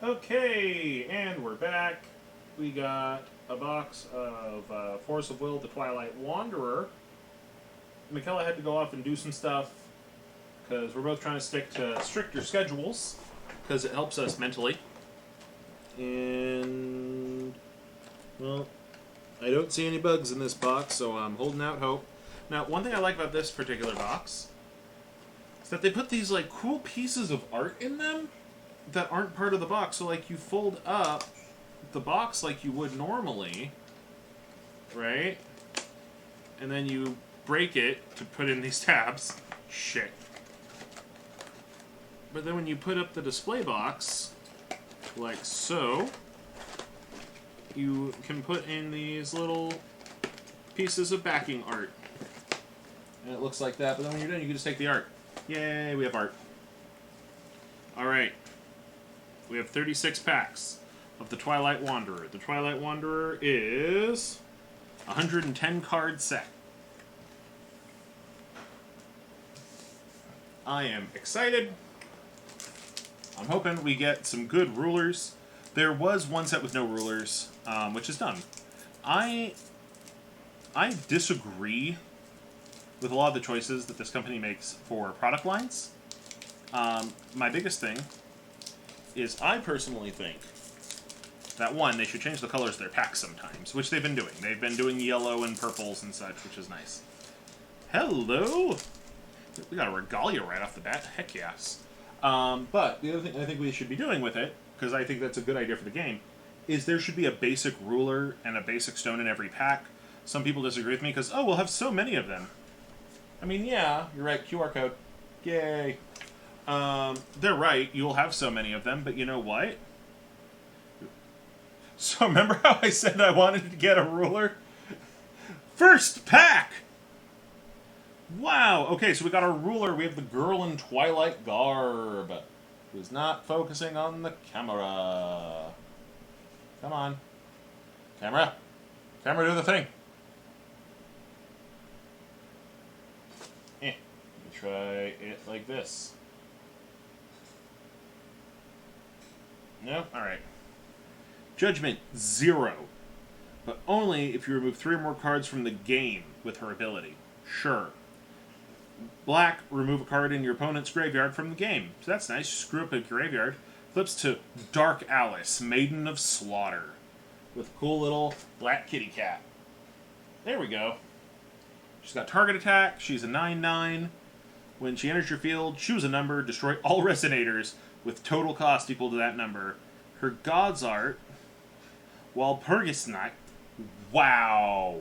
Okay, and we're back. We got a box of Force of Will, the Twilight Wanderer. Mikella had to go off and do some stuff because we're both trying to stick to stricter schedules because it helps us mentally. And, well, I don't see any bugs in this box, so I'm holding out hope. Now, one thing I like about this particular box is that they put these, like, cool pieces of art in them that aren't part of the box. So, like, you fold up the box like you would normally, right? And then you break it to put in these tabs. Shit. But then when you put up the display box, like so, you can put in these little pieces of backing art. And it looks like that, but then when you're done, you can just take the art. Yay, we have art. Alright. We have 36 packs of the Twilight Wanderer. The Twilight Wanderer is a 110 card set. I am excited. I'm hoping we get some good rulers. There was one set with no rulers, which is done. I disagree with a lot of the choices that this company makes for product lines. My biggest thing is I personally think that, one, they should change the colors of their packs sometimes, which they've been doing. They've been doing yellow and purples and such, which is nice. Hello! We got a regalia right off the bat. Heck yes. But the other thing I think we should be doing with it, because I think that's a good idea for the game, is there should be a basic ruler and a basic stone in every pack. Some people disagree with me because, oh, we'll have so many of them. I mean, yeah, you're right. QR code. Yay. They're right. You'll have so many of them, but you know what? So remember how I said I wanted to get a ruler? First pack! Wow. Okay, so we got our ruler. We have the girl in Twilight garb, who's not focusing on the camera. Come on. Camera. Camera, do the thing. Try it like this. No? Alright. Judgment, 0. But only if you remove 3 or more cards from the game with her ability. Sure. Black, remove a card in your opponent's graveyard from the game. So that's nice. Screw up a graveyard. Flips to Dark Alice, Maiden of Slaughter. With a cool little black kitty cat. There we go. She's got target attack. She's a 9/9. When she enters your field, choose a number, destroy all resonators with total cost equal to that number. Her God's Art, Walpurgisnacht. Wow.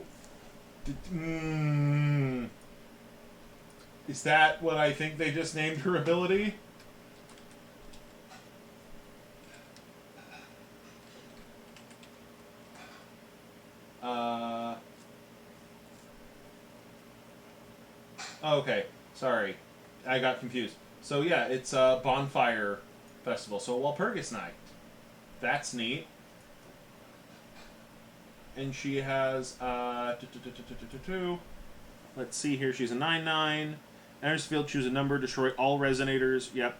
Is that what I think they just named her ability? Okay, sorry. I got confused. So yeah, it's a bonfire festival. So Walpurgisnacht. That's neat. And she has let's see here. She's a 9/9. Enters the field, choose a number, destroy all resonators. Yep.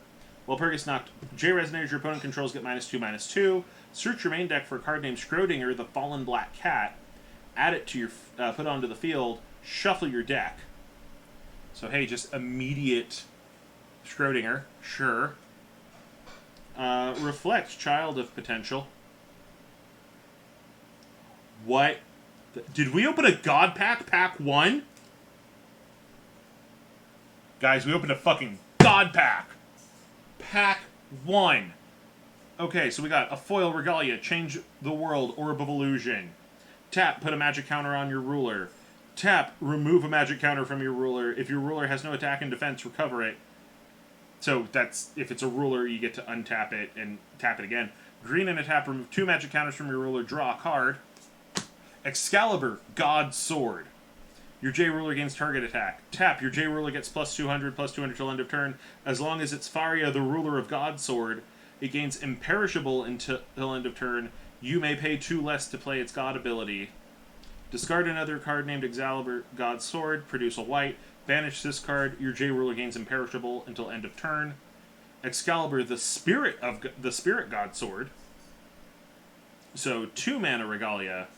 Walpurgisnacht. J resonators your opponent controls get -2/-2. Search your main deck for a card named Schrodinger, the Fallen Black Cat. Add it to your put onto the field. Shuffle your deck. So hey, just immediate Schrodinger, sure. Reflect, Child of Potential. What? Did we open a God pack? Pack 1? Guys, we opened a fucking God pack! Pack 1. Okay, so we got a foil regalia, change the world, orb of illusion. Tap, put a magic counter on your ruler. Tap, remove a magic counter from your ruler. If your ruler has no attack and defense, recover it. So that's, if it's a ruler, you get to untap it and tap it again. Green and a tap, remove 2 magic counters from your ruler, draw a card. Excalibur, God's Sword. Your J ruler gains target attack. Tap, your J ruler gets +200 till end of turn. As long as it's Faria, the ruler of God's Sword, it gains imperishable until end of turn. You may pay 2 less to play its God ability. Discard another card named Excalibur, God's Sword, produce a white. Banish this card, your J ruler gains imperishable until end of turn. Excalibur, the spirit god sword. So 2 mana regalia.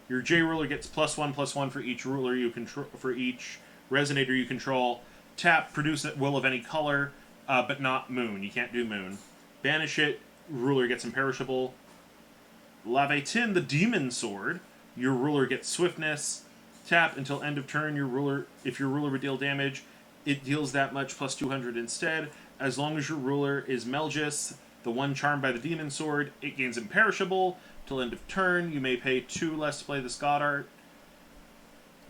Your J ruler gets +1/+1 for each ruler you control, for each resonator you control. Tap, produce at will of any color, but not moon. You can't do moon. Banish it. Ruler gets imperishable. Lavetin, the demon sword. Your ruler gets swiftness. Tap until end of turn. If your ruler would deal damage, it deals that much +200 instead. As long as your ruler is Melgis, the one charmed by the demon sword, it gains imperishable. Till end of turn, you may pay 2 less to play this god art.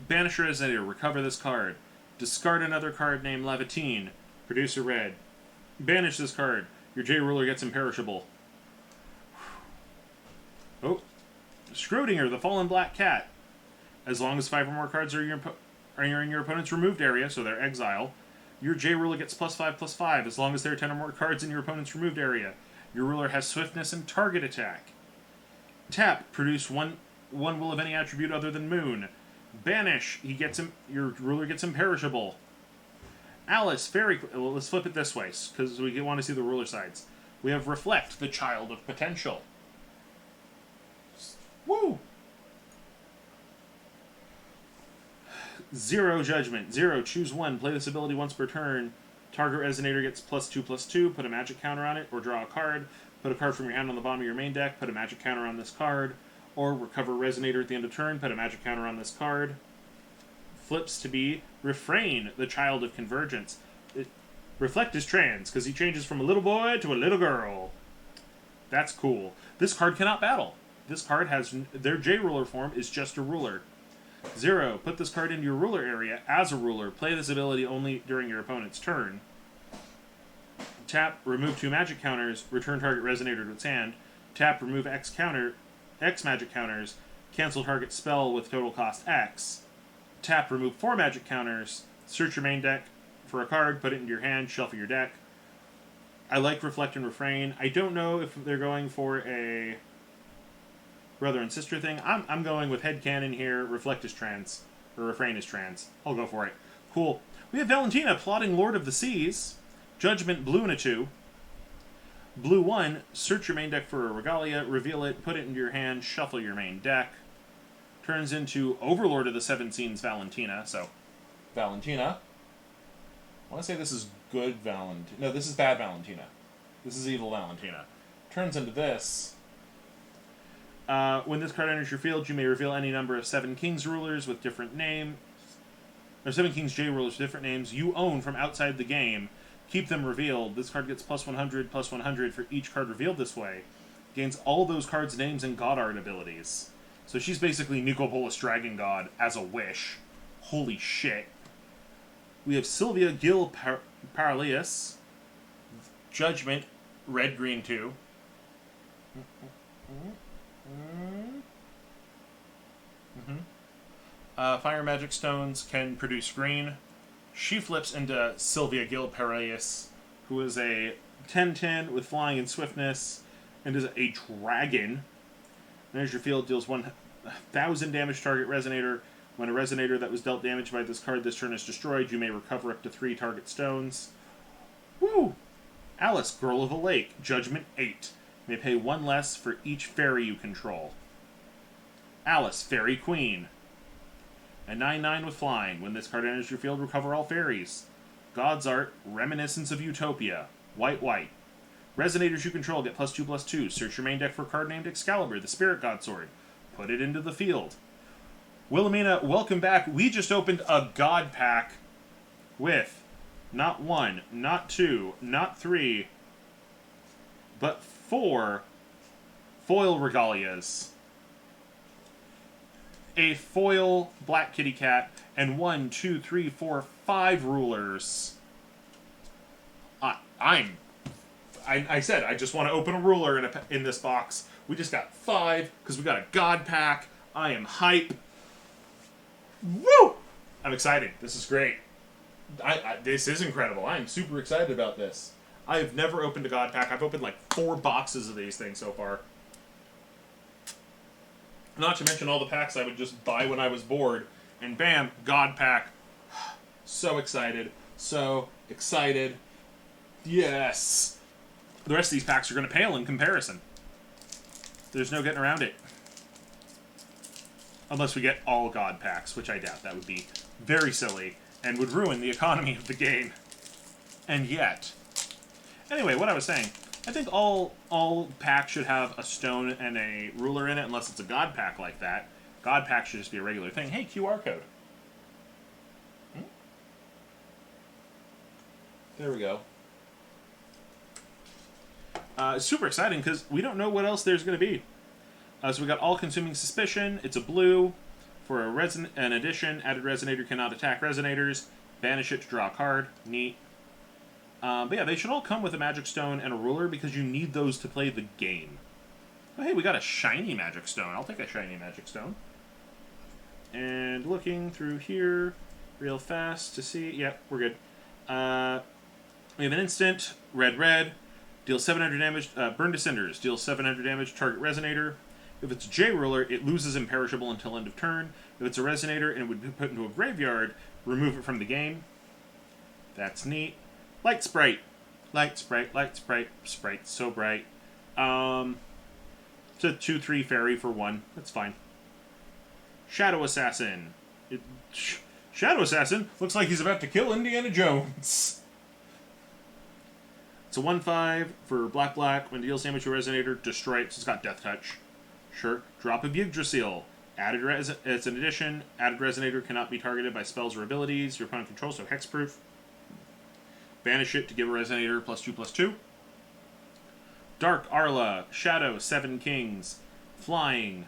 Banish a resonator, recover this card. Discard another card named Lavetine. Produce a red. Banish this card. Your J ruler gets imperishable. Oh. Schrodinger, the fallen black cat. As long as 5 or more cards are in your opponent's removed area, so they're exile, your J ruler gets +5/+5 as long as there are 10 or more cards in your opponent's removed area. Your ruler has swiftness and target attack. Tap, produce one will of any attribute other than moon. Banish, your ruler gets imperishable. Alice, let's flip it this way, because we want to see the ruler sides. We have Reflect, the child of potential. Woo! 0 judgment. 0, choose 1. Play this ability once per turn. Target resonator gets +2/+2. Put a magic counter on it, or draw a card. Put a card from your hand on the bottom of your main deck. Put a magic counter on this card. Or recover resonator at the end of turn. Put a magic counter on this card. Flips to be Refrain, the child of convergence. Reflect is trans, because he changes from a little boy to a little girl. That's cool. This card cannot battle. This card has... Their J-ruler form is just a ruler. 0. Put this card into your ruler area as a ruler. Play this ability only during your opponent's turn. Tap, remove 2 magic counters. Return target resonator to its hand. Tap, remove X magic counters. Cancel target spell with total cost X. Tap, remove 4 magic counters. Search your main deck for a card. Put it into your hand. Shuffle your deck. I like Reflect and Refrain. I don't know if they're going for a brother and sister thing. I'm going with headcanon here. Reflect is trans. Or Refrain is trans. I'll go for it. Cool. We have Valentina, plotting Lord of the Seas. Judgment, blue and a 2. Blue 1, search your main deck for a regalia, reveal it, put it into your hand, shuffle your main deck. Turns into Overlord of the Seven Seas Valentina. So, Valentina. I want to say this is good Valentina. No, this is bad Valentina. This is evil Valentina. Turns into this. When this card enters your field, you may reveal any number of 7 Kings rulers with different names. Or 7 Kings J rulers with different names you own from outside the game. Keep them revealed. This card gets +100/+100 for each card revealed this way. Gains all those cards' names and god art abilities. So she's basically Nicopolis Dragon God as a wish. Holy shit. We have Sylvia Gil Paralius. Judgment, red, green 2. Fire magic stones can produce green. She flips into Sylvia Gil Paralius, who is a 10/10 with flying and swiftness, and is a dragon. Enters your field, deals 1,000 damage to target resonator. When a resonator that was dealt damage by this card this turn is destroyed, you may recover up to 3 target stones. Woo! Alice, Girl of a Lake, Judgment 8. May pay 1 less for each fairy you control. Alice, Fairy Queen. A 9/9 with flying. When this card enters your field, recover all fairies. God's Art, Reminiscence of Utopia. White, white. Resonators you control get +2/+2. Search your main deck for a card named Excalibur, the Spirit God Sword. Put it into the field. Wilhelmina, welcome back. We just opened a God pack with not 1, not 2, not 3, but 4 foil regalias. A foil black kitty cat, and 1, 2, 3, 4, 5 rulers. I said I just want to open a ruler in this box. We just got 5 because we got a god pack. I am hype. Woo! I'm excited. This is great. This is incredible. I am super excited about this. I have never opened a god pack. I've opened like 4 boxes of these things so far. Not to mention all the packs I would just buy when I was bored. And bam, God pack. So excited. So excited. Yes! The rest of these packs are going to pale in comparison. There's no getting around it. Unless we get all God packs, which I doubt. That would be very silly and would ruin the economy of the game. And yet. Anyway, what I was saying. I think all packs should have a stone and a ruler in it, unless it's a God pack like that. God pack should just be a regular thing. Hey, QR code. There we go. Super exciting, because we don't know what else there's going to be. So we got All-Consuming Suspicion. It's a blue. For an addition, added Resonator cannot attack Resonators. Banish it to draw a card. Neat. But yeah, they should all come with a Magic Stone and a Ruler, because you need those to play the game. Oh, hey, we got a shiny Magic Stone. I'll take a shiny Magic Stone. And looking through here real fast to see... Yep, we're good. We have an instant, red, deals 700 damage, Burn to Cinders, deals 700 damage, target Resonator. If it's a J-Ruler, it loses Imperishable until end of turn. If it's a Resonator and it would be put into a graveyard, remove it from the game. That's neat. Light Sprite. Light Sprite, Light Sprite, Sprite, so bright. It's a 2/3 fairy for 1. That's fine. Shadow Assassin. Shadow Assassin looks like he's about to kill Indiana Jones. It's a 1/5 for black. When it deals damage to a Resonator, destroy it. So it's got Death Touch. Sure. Drop of Yggdrasil. It's an addition. Added Resonator cannot be targeted by spells or abilities your opponent controls, so hexproof. Banish it to give a Resonator +2/+2. Dark Arla. Shadow. 7 Kings. Flying.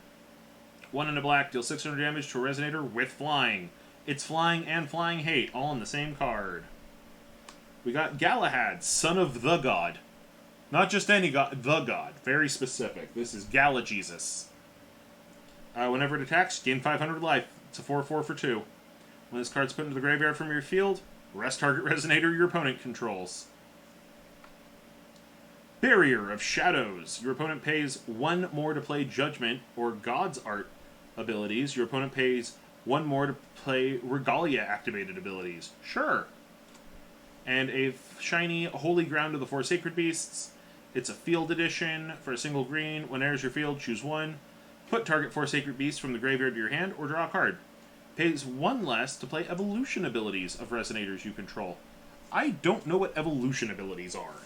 1 and a black. Deal 600 damage to a Resonator with flying. It's flying and flying hate, all in the same card. We got Galahad, son of the god. Not just any god, the god. Very specific. This is Gala Jesus. Whenever it attacks, gain 500 life. It's a 4/4 for 2. When this card's put into the graveyard from your field, rest target Resonator your opponent controls. Barrier of Shadows. Your opponent pays 1 more to play Judgment or God's Art abilities. Your opponent pays 1 more to play Regalia activated abilities. Sure. And a shiny Holy Ground of the 4 Sacred Beasts. It's a field edition for a single green. When it enters your field, choose 1. Put target 4 Sacred Beasts from the graveyard to your hand, or draw a card. Pays 1 less to play evolution abilities of Resonators you control. I don't know what evolution abilities are.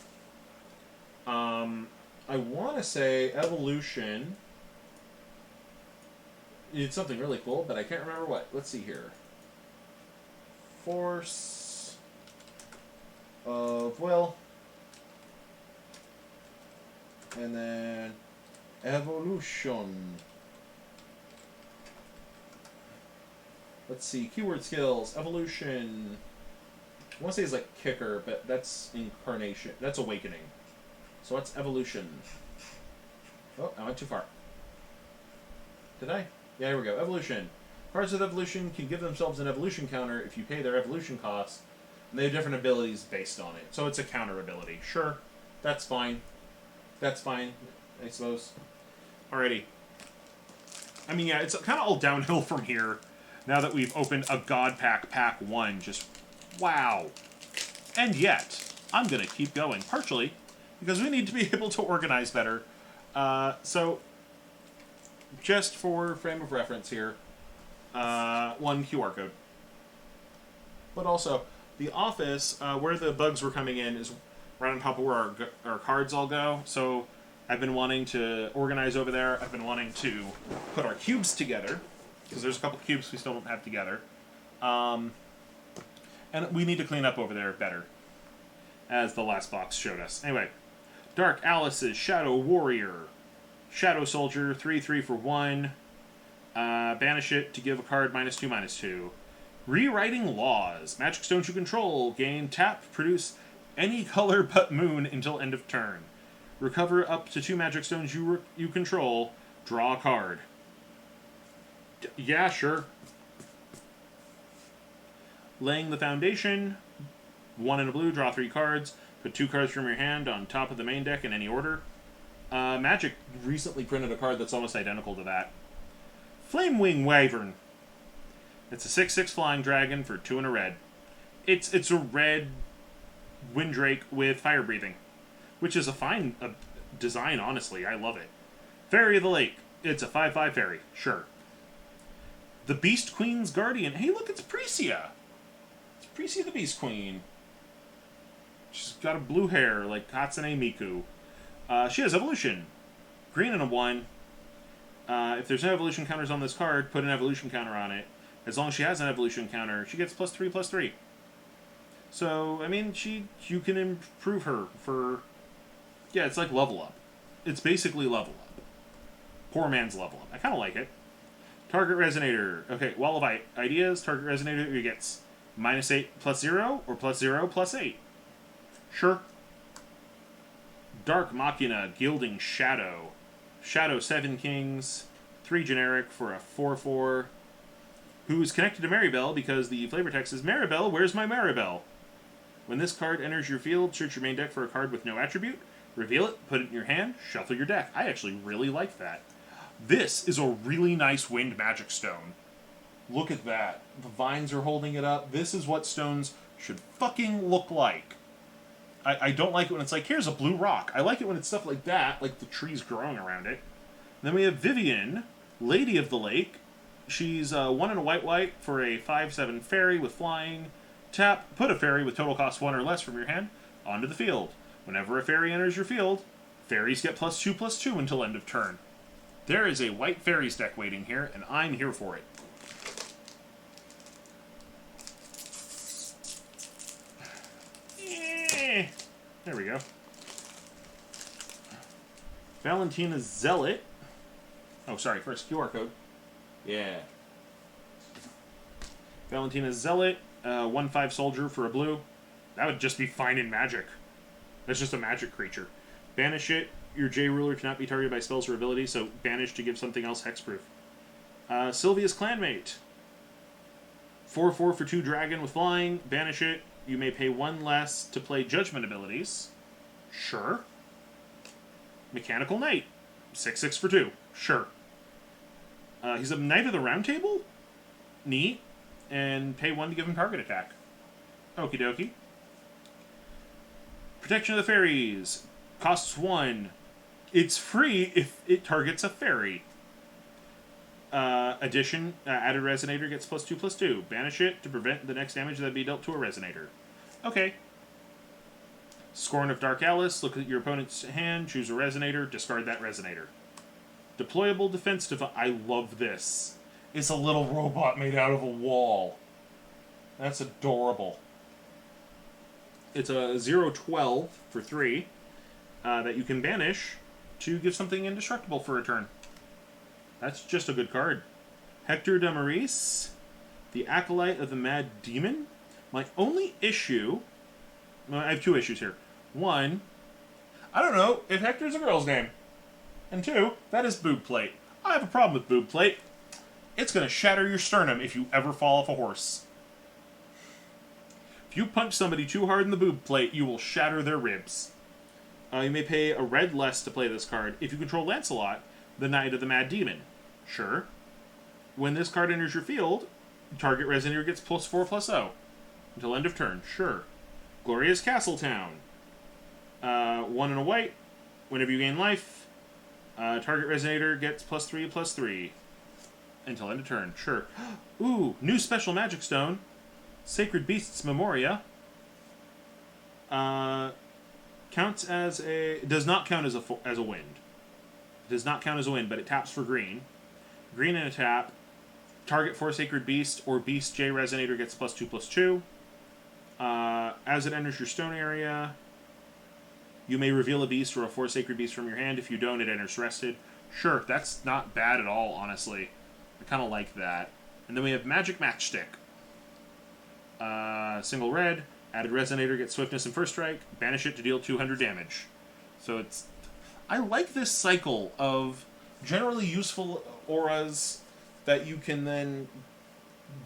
I want to say evolution... It's something really cool, but I can't remember what. Let's see here. Force of Will. And then evolution. Let's see. Keyword skills. Evolution. I want to say it's like kicker, but that's incarnation. That's awakening. So what's evolution? Oh, I went too far. Did I? Yeah, here we go. Evolution. Cards with evolution can give themselves an evolution counter if you pay their evolution cost, and they have different abilities based on it. So it's a counter ability. Sure. That's fine. That's fine, I suppose. Alrighty. I mean, yeah, it's kind of all downhill from here, now that we've opened a God Pack, Pack 1. Just, wow. And yet, I'm going to keep going, partially because we need to be able to organize better. So, just for frame of reference here, 1 QR code. But also, the office, where the bugs were coming in, is right on top of where our cards all go. So I've been wanting to organize over there. I've been wanting to put our cubes together, because there's a couple cubes we still don't have together. And we need to clean up over there better, as the last box showed us. Anyway, Dark Alice's Shadow Warrior. Shadow Soldier, 3/3 for 1. Banish it to give a card -2/-2. Rewriting Laws. Magic stones you control. Gain tap, produce any color but moon until end of turn. Recover up to 2 magic stones you control. Draw a card. Yeah, sure. Laying the Foundation. 1 in a blue, draw 3 cards. Put 2 cards from your hand on top of the main deck in any order. Magic recently printed a card that's almost identical to that. Flamewing Wyvern. It's a 6/6 flying dragon for 2 and a red. It's a red Windrake with fire breathing, which is a fine design, honestly. I love it. Fairy of the Lake. It's a 5/5 fairy. Sure. The Beast Queen's Guardian. Hey, look, it's Precia. It's Precia the Beast Queen. She's got a blue hair like Hatsune Miku. She has evolution. Green and a 1. If there's no evolution counters on this card, put an evolution counter on it. As long as she has an evolution counter, she gets +3/+3. So, I mean, you can improve her for... Yeah, it's like level up. It's basically level up. Poor man's level up. I kind of like it. Target Resonator. Okay, Wall of Ideas. Target Resonator gets -8/+0 or +0/+8. Sure. Dark Machina. Gilding Shadow. Shadow 7 Kings. 3 generic for a 4/4. Who's connected to Maribel because the flavor text is Maribel, where's my Maribel? When this card enters your field, search your main deck for a card with no attribute, reveal it, put it in your hand, shuffle your deck. I actually really like that. This is a really nice wind magic stone. Look at that. The vines are holding it up. This is what stones should fucking look like. I don't like it when it's like, here's a blue rock. I like it when it's stuff like that, like the trees growing around it. Then we have Vivian, Lady of the Lake. She's 1 and a white for a 5/7 fairy with flying. Tap, put a fairy with total cost 1 or less from your hand onto the field. Whenever a fairy enters your field, fairies get +2/+2 until end of turn. There is a white fairies deck waiting here, and I'm here for it. There we go. Valentina's Zealot. Oh, sorry, first QR code. Yeah. Valentina's Zealot, 1/5 soldier for a blue. That would just be fine in Magic. That's just a Magic creature. Banish it. Your J ruler cannot be targeted by spells or abilities, so banish to give something else hexproof. Sylvia's Clanmate. 4/4 for 2 dragon with flying. Banish it. You may pay 1 less to play judgment abilities. Sure. Mechanical Knight. 6/6 for 2. Sure. He's a Knight of the Round Table? Neat. And pay 1 to give him target attack. Okie dokie. Protection of the Fairies. Costs 1. It's free if it targets a fairy. Addition, added Resonator gets +2/+2. Banish it to prevent the next damage that be dealt to a Resonator. Okay. Scorn of Dark Alice. Look at your opponent's hand, choose a Resonator, discard that Resonator. Deployable Defense Device. I love this. It's a little robot made out of a wall. That's adorable. It's a 0/12 for 3 that you can banish to give something indestructible for a turn. That's just a good card. Hector de Maurice, the Acolyte of the Mad Demon. My only issue... Well, I have 2 issues here. 1, I don't know if Hector's a girl's name. And 2, that is boob plate. I have a problem with boob plate. It's going to shatter your sternum if you ever fall off a horse. If you punch somebody too hard in the boob plate, you will shatter their ribs. You may pay a red less to play this card. If you control Lancelot, the Knight of the Mad Demon. Sure. When this card enters your field, target Resonator gets +4/+0 until end of turn. Sure. Glorious Castletown. 1 and a white. Whenever you gain life, target Resonator gets +3/+3 until end of turn. Sure. Ooh, new special magic stone. Sacred Beasts Memoria. Counts as a... Does not count as a wind. It does not count as a wind, but it taps for green. Green and a tap. Target 4 Sacred Beast or Beast J Resonator gets +2/+2. As it enters your stone area, you may reveal a beast or a 4 Sacred Beast from your hand. If you don't, it enters rested. Sure, that's not bad at all, honestly. I kind of like that. And then we have Magic Matchstick. Single red. Added Resonator gets Swiftness and First Strike. Banish it to deal 200 damage. So it's... I like this cycle of generally useful auras that you can then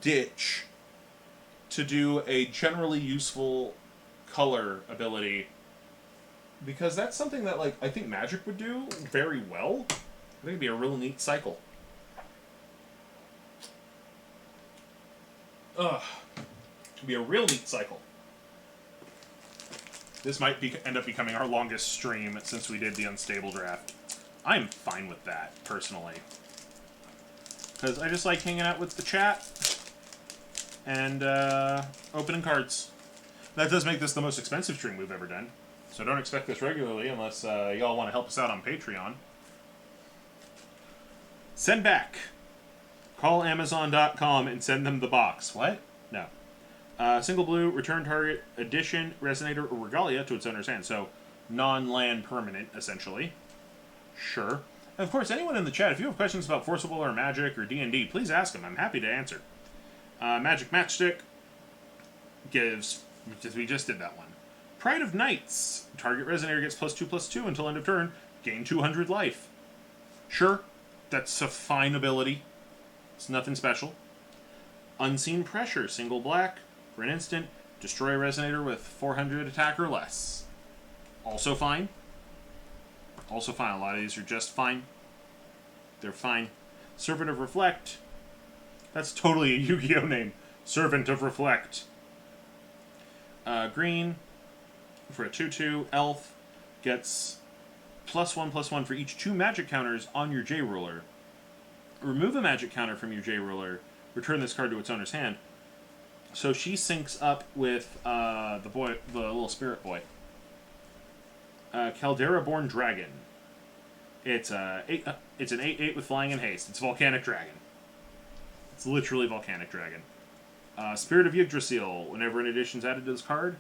ditch to do a generally useful color ability. Because that's something that, like, I think Magic would do very well. I think it'd be a real neat cycle. It'd be a real neat cycle. This might end up becoming our longest stream since we did the unstable draft. I'm fine with that, personally. Because I just like hanging out with the chat and opening cards. That does make this the most expensive stream we've ever done. So don't expect this regularly unless y'all want to help us out on Patreon. Send back. Call Amazon.com and send them the box. What? No. Single blue, return target, addition, resonator, or regalia to its owner's hand. So, non-land permanent, essentially. Sure. And of course, anyone in the chat, if you have questions about Forcible or Magic or D&D, please ask them. I'm happy to answer. Magic Matchstick gives... We just did that one. Pride of Knights. Target resonator gets +2/+2 until end of turn. Gain 200 life. Sure. That's a fine ability. It's nothing special. Unseen Pressure. Single black. For an instant, destroy a resonator with 400 attack or less. Also fine. Also fine. A lot of these are just fine. They're fine. Servant of Reflect. That's totally a Yu-Gi-Oh name. Servant of Reflect. Green. For a 2/2, elf. Gets +1/+1 for each 2 magic counters on your J-Ruler. Remove a magic counter from your J-Ruler. Return this card to its owner's hand. So she syncs up with the little spirit boy. Caldera-born Dragon. It's an 8/8 with flying and haste. It's Volcanic Dragon. It's literally Volcanic Dragon. Spirit of Yggdrasil. Whenever an addition's added to this card,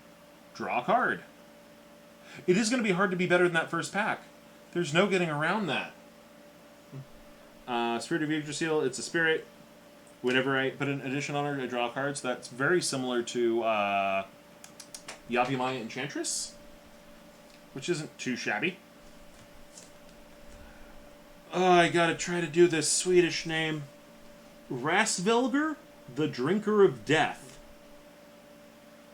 draw a card. It is going to be hard to be better than that first pack. There's no getting around that. Spirit of Yggdrasil. It's a spirit. Whenever I put an addition on her, I draw cards. That's very similar to Yavimaya Enchantress, which isn't too shabby. Oh, I gotta try to do this Swedish name. Rasvelger, the Drinker of Death.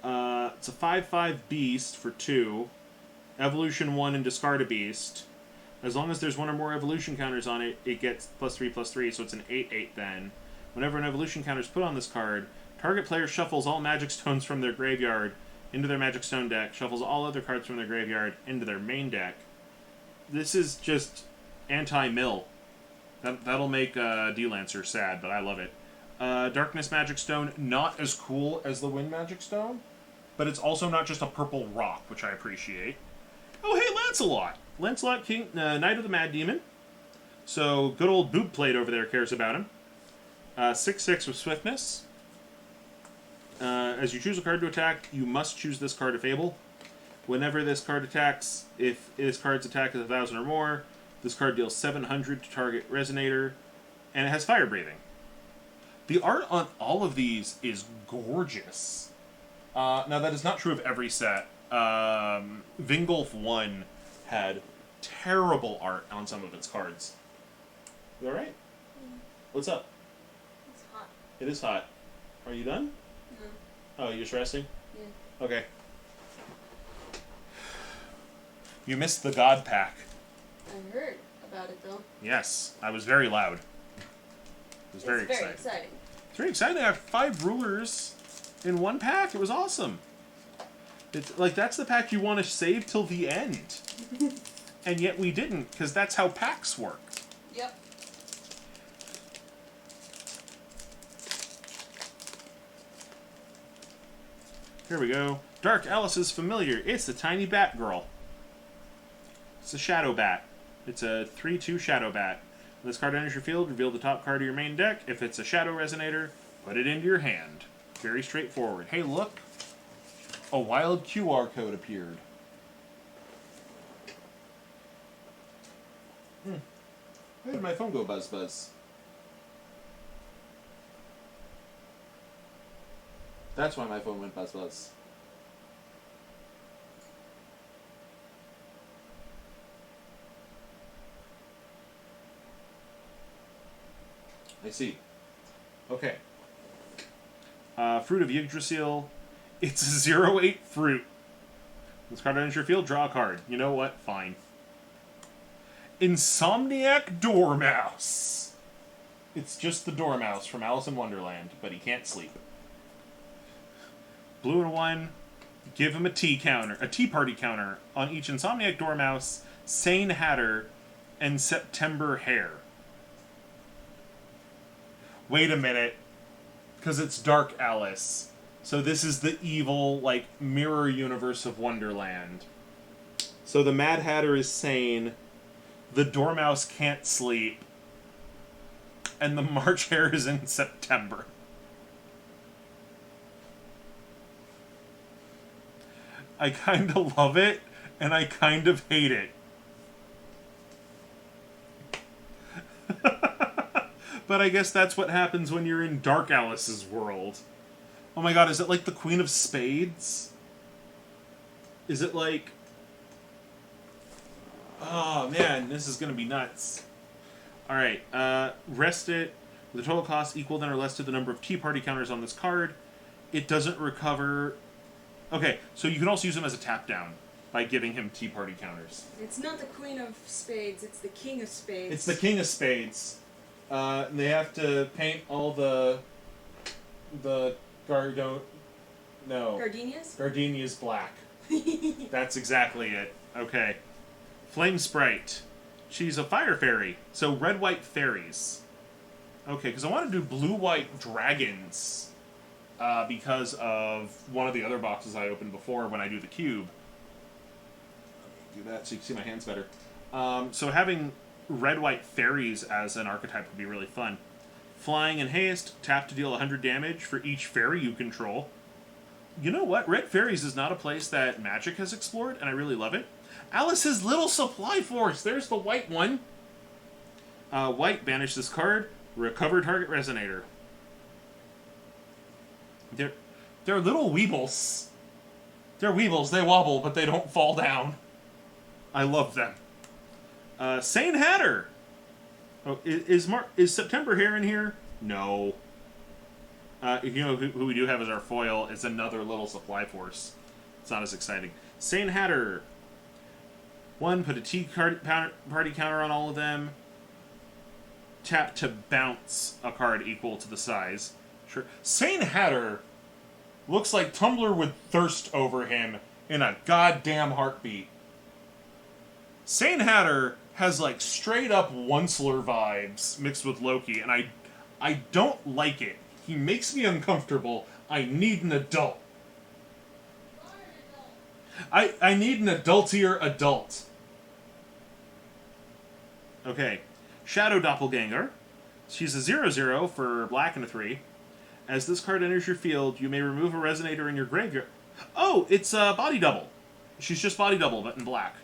It's a 5/5 beast for 2. Evolution 1 and discard a beast. As long as there's 1 or more evolution counters on it, it gets +3/+3, so it's an 8/8 then. Whenever an evolution counter is put on this card, target player shuffles all magic stones from their graveyard into their magic stone deck, shuffles all other cards from their graveyard into their main deck. This is just anti-mill. That'll make D-Lancer sad, but I love it. Darkness Magic Stone, not as cool as the Wind Magic Stone, but it's also not just a purple rock, which I appreciate. Oh, hey, Lancelot! Lancelot, King, Knight of the Mad Demon. So, good old Boob Plate over there cares about him. 6/6 with Swiftness. As you choose a card to attack, you must choose this card to Fable. Whenever this card attacks, if this card's attack is 1,000 or more, this card deals 700 to target Resonator, and it has Fire Breathing. The art on all of these is gorgeous. Now, that is not true of every set. Vingolf 1 had terrible art on some of its cards. You alright? What's up? It's hot. It is hot. Are you done? No. Oh, you're just resting? Yeah. Okay. You missed the God Pack. I heard about it, though. Yes, I was very loud. It was very exciting. It's very exciting. It's very exciting. I have 5 rulers in one pack. It was awesome. It's like, that's the pack you want to save till the end. And yet we didn't, because that's how packs work. Yep. Here we go. Dark Alice's Familiar. It's the tiny bat girl. It's a Shadow Bat. It's a 3/2 Shadow Bat. When this card enters your field, reveal the top card of your main deck. If it's a Shadow Resonator, put it into your hand. Very straightforward. Hey, look. A wild QR code appeared. Why did my phone go buzz buzz? That's why my phone went buzz buzz. I see. Okay. Fruit of Yggdrasil. It's a 0/8 fruit. This card enters your field, draw a card. You know what? Fine. Insomniac Dormouse. It's just the Dormouse from Alice in Wonderland, but he can't sleep. Blue and 1. Give him a tea party counter on each Insomniac Dormouse, Sane Hatter, and September Hare. Wait a minute, because it's Dark Alice. So this is the evil, like, mirror universe of Wonderland. So the Mad Hatter is sane, the Dormouse can't sleep, and the March Hare is in September. I kind of love it, and I kind of hate it. But I guess that's what happens when you're in Dark Alice's world. Oh my god, is it like the Queen of Spades? Is it like... Oh man, this is gonna be nuts. Alright, rest it. The total cost equal then or less to the number of tea party counters on this card. It doesn't recover... Okay, so you can also use him as a tap down by giving him tea party counters. It's not the Queen of Spades, it's the King of Spades. It's the King of Spades. And they have to paint all the Gardenias? Gardenias black. That's exactly it. Okay. Flame Sprite. She's a fire fairy. So red-white fairies. Okay, because I want to do blue-white dragons. Because of one of the other boxes I opened before when I do the cube. Do that so you can see my hands better. So having red-white fairies as an archetype would be really fun. Flying and haste, tap to deal 100 damage for each fairy you control. You know what? Red fairies is not a place that Magic has explored, and I really love it. Alice's Little Supply Force! There's the white one. White, banish this card. Recover target resonator. They're little weebles. They're weebles. They wobble, but they don't fall down. I love them. Sane Hatter. Oh, is September Hare in here? No. You know who we do have as our foil is another Little Supply Force. It's not as exciting. Sane Hatter. 1, put a tea party counter on all of them. Tap to bounce a card equal to the size. Sure. Sane Hatter looks like Tumblr would thirst over him in a goddamn heartbeat. Sane Hatter has like straight up Onceler vibes mixed with Loki, and I don't like it. He makes me uncomfortable. I need an adult. I need an adultier adult. Okay. Shadow Doppelganger. She's a 0/0 for black and a 3. As this card enters your field, you may remove a resonator in your graveyard. Oh, it's a body double. She's just body double, but in black.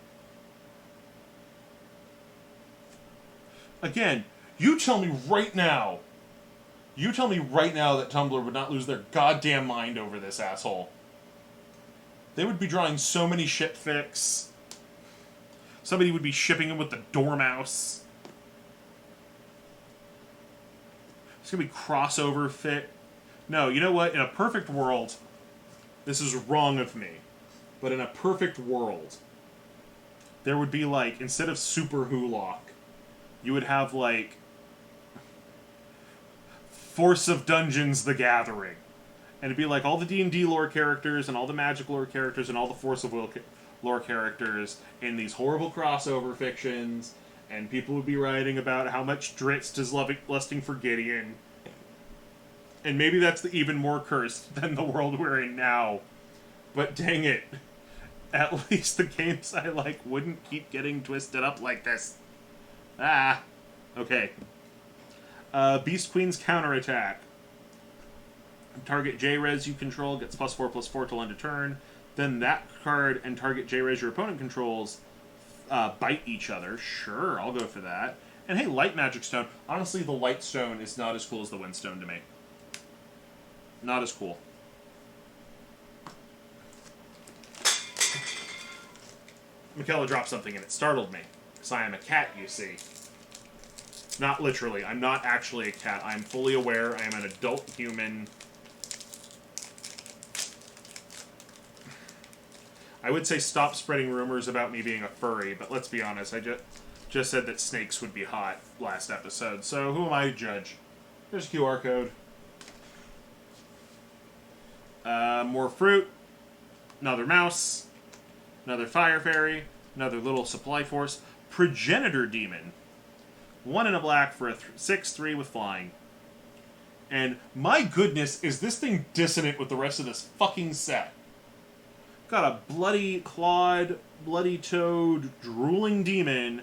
Again, you tell me right now. You tell me right now that Tumblr would not lose their goddamn mind over this asshole. They would be drawing so many ship fics. Somebody would be shipping him with the Dormouse. It's going to be crossover fit. No, you know what? In a perfect world, this is wrong of me, but in a perfect world, there would be like, instead of Super Hulock, you would have like Force of Dungeons the Gathering. And it'd be like all the D&D lore characters and all the Magic lore characters and all the Force of Will lore characters in these horrible crossover fictions, and people would be writing about how much Dritz is lusting for Gideon. And maybe that's even more cursed than the world we're in now. But dang it. At least the games I like wouldn't keep getting twisted up like this. Ah. Okay. Beast Queen's counterattack. Target J-Res you control gets +4/+4 till end of turn. Then that card and target J-Res your opponent controls bite each other. Sure, I'll go for that. And hey, Light Magic Stone. Honestly, the Light Stone is not as cool as the Wind Stone to me. Not as cool. Mikella dropped something and it startled me. Because I am a cat, you see. Not literally. I'm not actually a cat. I'm fully aware. I am an adult human. I would say stop spreading rumors about me being a furry, but let's be honest. I just said that snakes would be hot last episode, so who am I to judge? There's a QR code. More fruit. Another mouse. Another fire fairy. Another little supply force. Progenitor demon. 1 and a black for a 6/3 with flying. And my goodness, is this thing dissonant with the rest of this fucking set. Got a bloody clawed, bloody toed, drooling demon.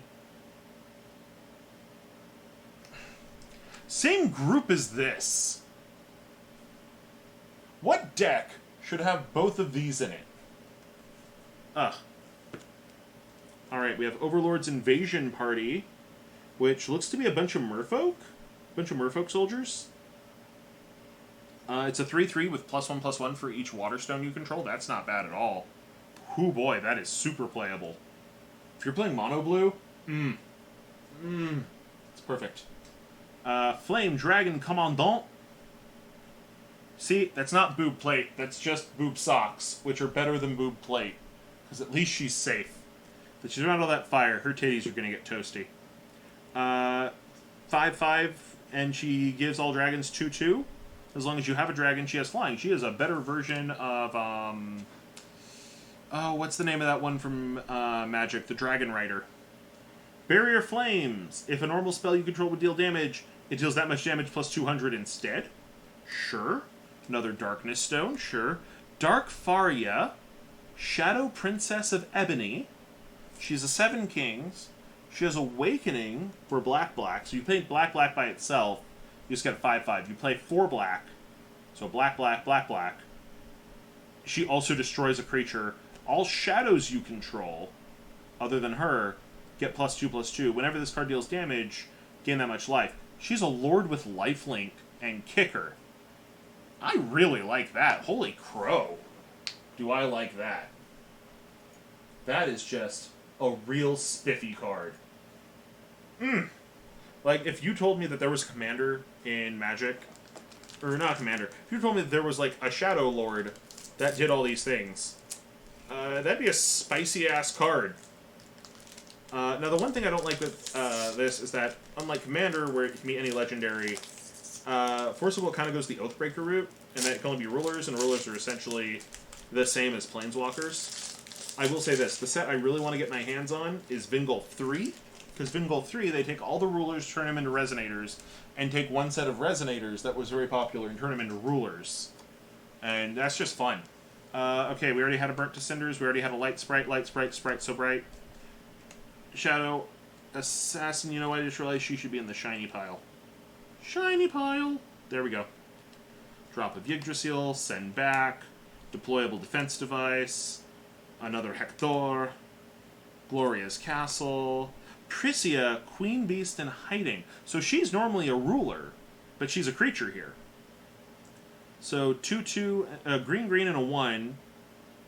Same group as this. What deck should have both of these in it? Ugh. Alright, we have Overlord's Invasion Party, which looks to be a bunch of merfolk. A bunch of merfolk soldiers. It's a 3/3 with +1/+1 for each waterstone you control. That's not bad at all. Ooh boy, that is super playable. If you're playing mono blue, it's perfect. Flame Dragon Commandant. See, that's not boob plate. That's just boob socks, which are better than boob plate. Because at least she's safe. But she's around all that fire. Her titties are going to get toasty. 5/5, and she gives all dragons 2/2. As long as you have a dragon, she has flying. She is a better version of, oh, what's the name of that one from Magic? The Dragon Rider. Barrier Flames. If a normal spell you control would deal damage, it deals that much damage plus 200 instead. Sure. Another Darkness Stone. Sure. Dark Faria. Shadow Princess of Ebony. She's a 7 Kings. She has Awakening for black. So you play black by itself. You just get a 5/5. You play 4 black. So black. She also destroys a creature. All shadows you control, other than her, get +2/+2. Whenever this card deals damage, gain that much life. She's a Lord with lifelink and kicker. I really like that. Holy crow. Do I like that. That is just a real spiffy card. Like, if you told me that there was a commander in Magic, or not a commander, if you told me that there was, like, a Shadow Lord that did all these things, that'd be a spicy-ass card. Now, the one thing I don't like with this is that, unlike Commander, where it can be any legendary, Force of Will kind of goes the Oathbreaker route, and that it can only be rulers, and rulers are essentially the same as Planeswalkers. I will say this, the set I really want to get my hands on is Vingol 3, because Vingol 3, they take all the rulers, turn them into Resonators, and take one set of Resonators that was very popular and turn them into rulers. And that's just fun. Okay, we already had a Burnt to Cinders, we already had a Light Sprite so bright. Shadow Assassin, you know what, I just realized she should be in the shiny pile. Shiny pile! There we go. Drop of Yggdrasil, send back, deployable defense device, another Hector, Gloria's Castle, Tricia, Queen Beast in Hiding. So she's normally a ruler, but she's a creature here. So 2/2, green, and a 1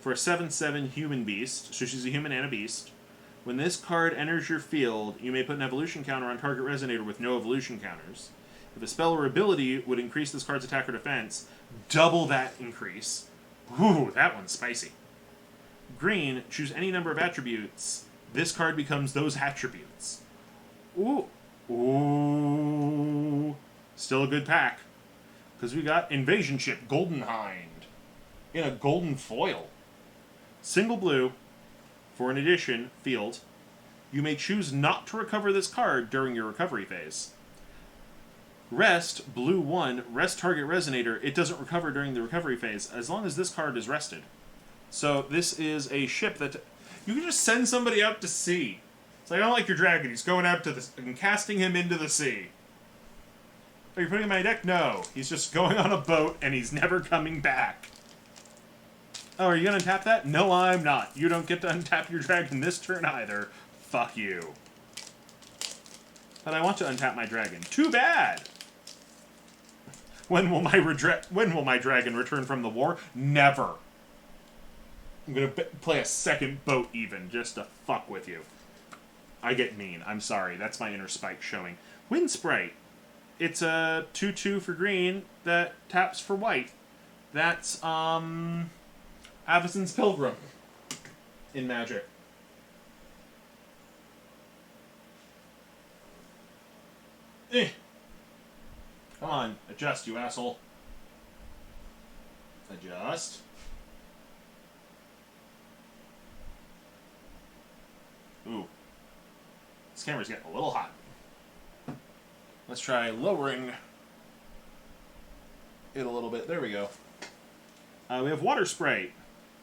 for a 7/7 human beast. So she's a human and a beast. When this card enters your field, you may put an evolution counter on target resonator with no evolution counters. If a spell or ability would increase this card's attack or defense, double that increase. Ooh, that one's spicy. Green, choose any number of attributes. This card becomes those attributes. Ooh. Ooh. Still a good pack. Because we got Invasion Ship, Golden Hind, in a golden foil. Single blue, for an addition, field. You may choose not to recover this card during your recovery phase. Rest, blue 1, rest target resonator. It doesn't recover during the recovery phase, as long as this card is rested. So this is a ship that you can just send somebody out to sea. It's like, I don't like your dragon. He's going out to the and casting him into the sea. Are you putting him in my deck? No. He's just going on a boat and he's never coming back. Oh, are you going to untap that? No, I'm not. You don't get to untap your dragon this turn either. Fuck you. But I want to untap my dragon. Too bad! When will my dragon return from the war? Never. I'm going to play a second boat even, just to fuck with you. I get mean. I'm sorry. That's my inner Spike showing. Wind Sprite. It's a 2/2 for green that taps for white. That's, Avacyn's Pilgrim in Magic. Come on, adjust, you asshole. Adjust. Ooh. This camera's getting a little hot. Let's try lowering it a little bit. There we go. We have Water Sprite.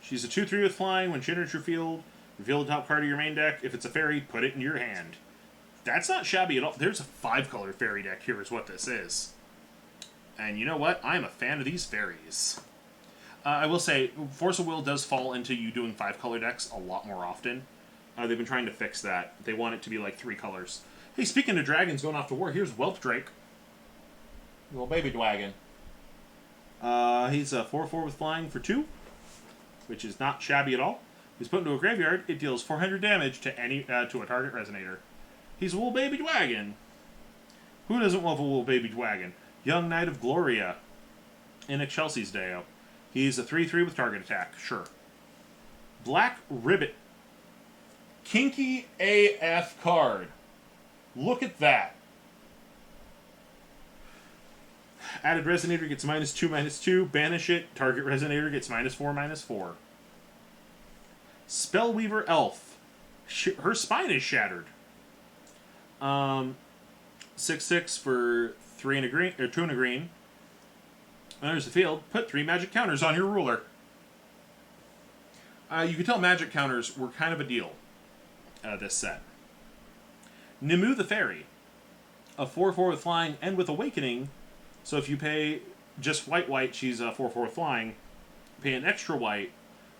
She's a 2/3 with flying. When she enters your field, reveal the top card of your main deck. If it's a fairy, put it in your hand. That's not shabby at all. There's a 5-color fairy deck here is what this is. And you know what? I'm a fan of these fairies. I will say, Force of Will does fall into you doing 5-color decks a lot more often. They've been trying to fix that. They want it to be like 3 colors. Hey, speaking of dragons going off to war, here's Whelp Drake. Little baby dragon. He's a 4/4 with flying for 2, which is not shabby at all. He's put into a graveyard. It deals 400 damage to to a target resonator. He's a wool baby dragon. Who doesn't love a wool baby dragon? Young Knight of Gloria in Chelsea's Deo. He's a 3/3 with target attack. Sure. Black Ribbit. Kinky AF card. Look at that. Added Resonator gets -2/-2. Banish it. Target Resonator gets -4/-4. Spellweaver Elf. Her spine is shattered. 6/6 for 3 and a green, or 2 and a green. Enters the field. Put 3 magic counters on your ruler. You can tell magic counters were kind of a deal. This set. Nimue the Fairy. A 4/4 with flying and with awakening. So if you pay just white, she's a 4/4 with flying. Pay an extra white.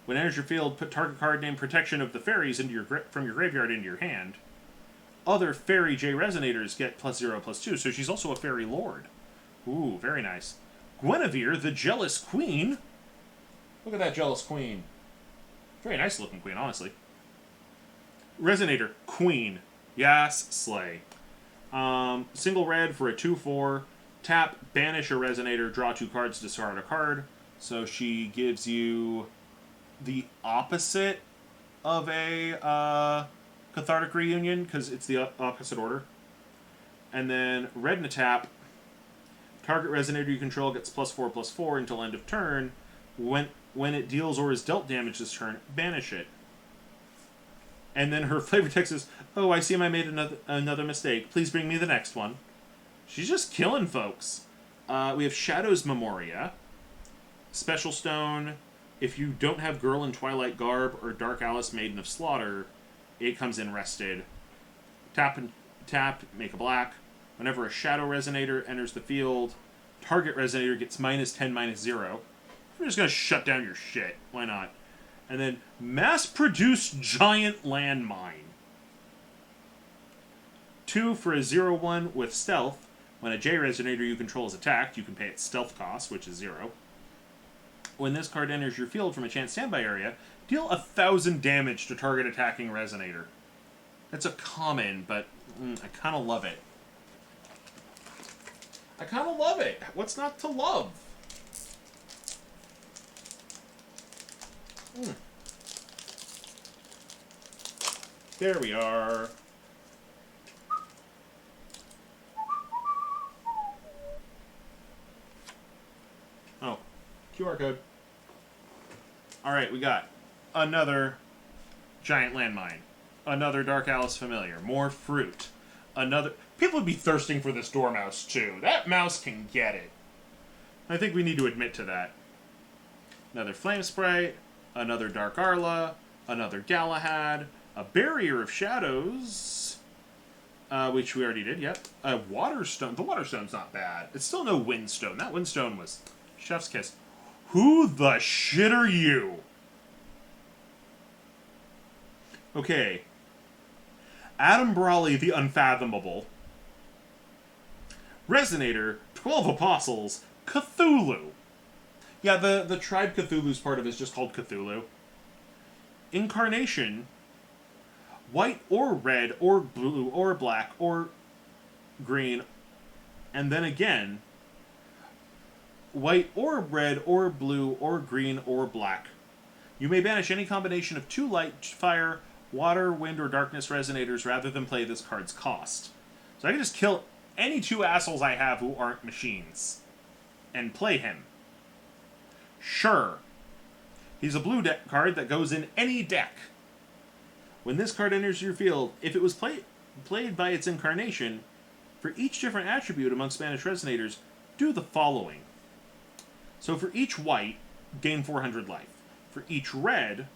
When enters your field, put target card name Protection of the Fairies into from your graveyard into your hand. Other Fairy J Resonators get +0/+2, so she's also a Fairy Lord. Ooh, very nice. Guinevere, the Jealous Queen. Look at that Jealous Queen. Very nice looking queen, honestly. Resonator, Queen. Yes, slay. Single red for a 2/4. Tap, banish a Resonator, draw 2 cards, discard a card. So she gives you the opposite of a Cathartic Reunion, because it's the opposite order. And then red and a tap. Target Resonator you control gets +4/+4 until end of turn. When it deals or is dealt damage this turn, banish it. And then her flavor text is, "Oh, I see I made another mistake. Please bring me the next one." She's just killing folks. We have Shadow's Memoria. Special Stone. If you don't have Girl in Twilight Garb or Dark Alice Maiden of Slaughter, it comes in rested. Tap, make a black. Whenever a Shadow Resonator enters the field, target Resonator gets -10/-0. I'm just going to shut down your shit. Why not? And then Mass-Produced Giant Landmine. 2 for a 0/1 with Stealth. When a J Resonator you control is attacked, you can pay its Stealth cost, which is 0. When this card enters your field from a chance standby area, deal 1,000 damage to target attacking Resonator. That's a common, but I kind of love it. I kind of love it. What's not to love? There we are. Oh, QR code. Alright, we got another Giant Landmine. Another Dark Alice Familiar. More fruit. Another... People would be thirsting for this Dormouse, too. That mouse can get it. I think we need to admit to that. Another Flame Sprite. Another Dark Arla. Another Galahad. A Barrier of Shadows. Which we already did, yep. A Waterstone. The Waterstone's not bad. It's still no Windstone. That Windstone was chef's kiss. Who the shit are you? Okay. Adam Brawley, the Unfathomable. Resonator, 12 Apostles, Cthulhu. Yeah, the Tribe Cthulhu's part of it is just called Cthulhu. Incarnation, white or red or blue or black or green, and then again, white or red or blue or green or black. You may banish any combination of 2 light, fire, water, wind, or darkness resonators rather than play this card's cost. So I can just kill any 2 assholes I have who aren't machines and play him. Sure. He's a blue deck card that goes in any deck. When this card enters your field, if it was played by its incarnation, for each different attribute among Spanish resonators, do the following. So for each white, gain 400 life. For each red,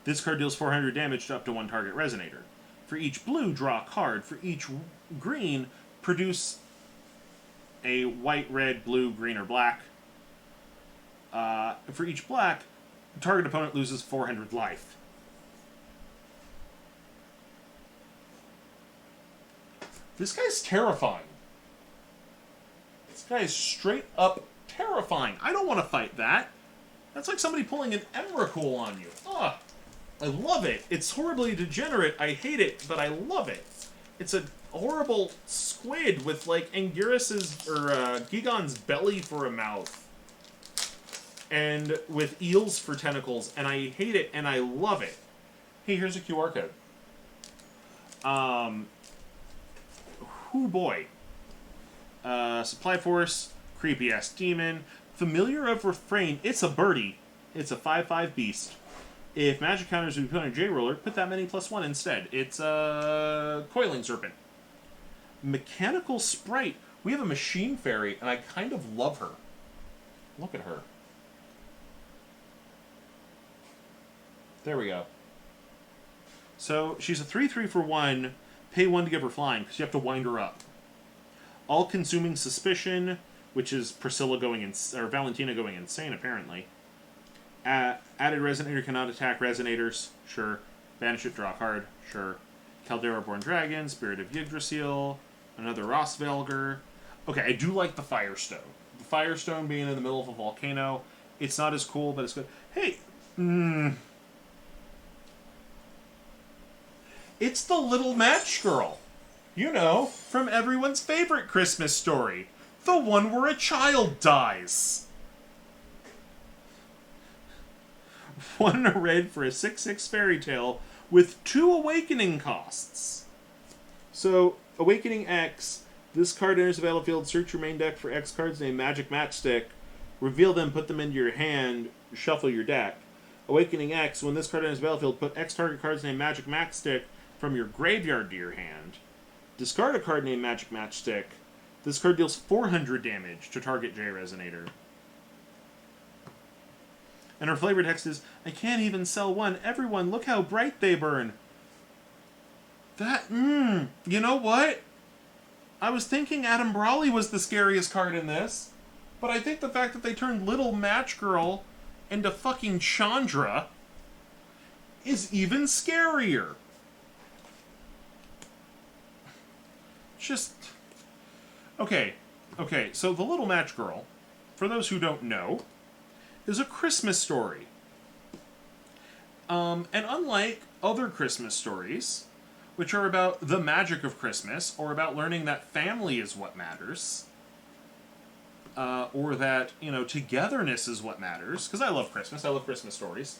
this card deals 400 damage to up to one target resonator. For each blue, draw a card. For each green, produce a white, red, blue, green, or black. For each black, the target opponent loses 400 life. This guy's terrifying. This guy is straight up terrifying. I don't want to fight that. That's like somebody pulling an Emrakul on you. Ugh. I love it. It's horribly degenerate. I hate it, but I love it. It's a horrible squid with, like, Angirus's, or Gigon's belly for a mouth. And with eels for tentacles, and I hate it, and I love it. Hey, here's a QR code. Hoo boy. Supply Force, creepy-ass demon. Familiar of Refrain, it's a birdie. It's a 5/5 beast. If magic counters would be put on a J-Roller, put that many +1 instead. It's a Coiling Serpent. Mechanical Sprite. We have a Machine Fairy, and I kind of love her. Look at her. There we go. So, she's a 3/3 for 1. Pay 1 to give her flying, because you have to wind her up. All-Consuming Suspicion, which is Priscilla going or Valentina going insane, apparently. Added Resonator cannot attack Resonators. Sure. Banish it, draw a card. Sure. Caldera Born Dragon, Spirit of Yggdrasil, another Rosvelger. Okay, I do like the Firestone. The Firestone being in the middle of a volcano. It's not as cool, but it's good. Hey! It's the little match girl. You know, from everyone's favorite Christmas story. The one where a child dies. 1 red for a 6/6 fairy tale with 2 awakening costs. So, Awakening X, this card enters the battlefield, search your main deck for X cards named Magic Matchstick, reveal them, put them into your hand, shuffle your deck. Awakening X, when this card enters the battlefield, put X target cards named Magic Matchstick from your graveyard to your hand. Discard a card named Magic Matchstick. This card deals 400 damage to target J Resonator. And her flavor text is, I can't even sell one. Everyone, look how bright they burn. That, you know what? I was thinking Adam Brawley was the scariest card in this. But I think the fact that they turned Little Match Girl into fucking Chandra is even scarier. Just... Okay, so the Little Match Girl, for those who don't know, is a Christmas story. And unlike other Christmas stories, which are about the magic of Christmas, or about learning that family is what matters, or that, you know, togetherness is what matters, because I love Christmas, I love Christmas stories.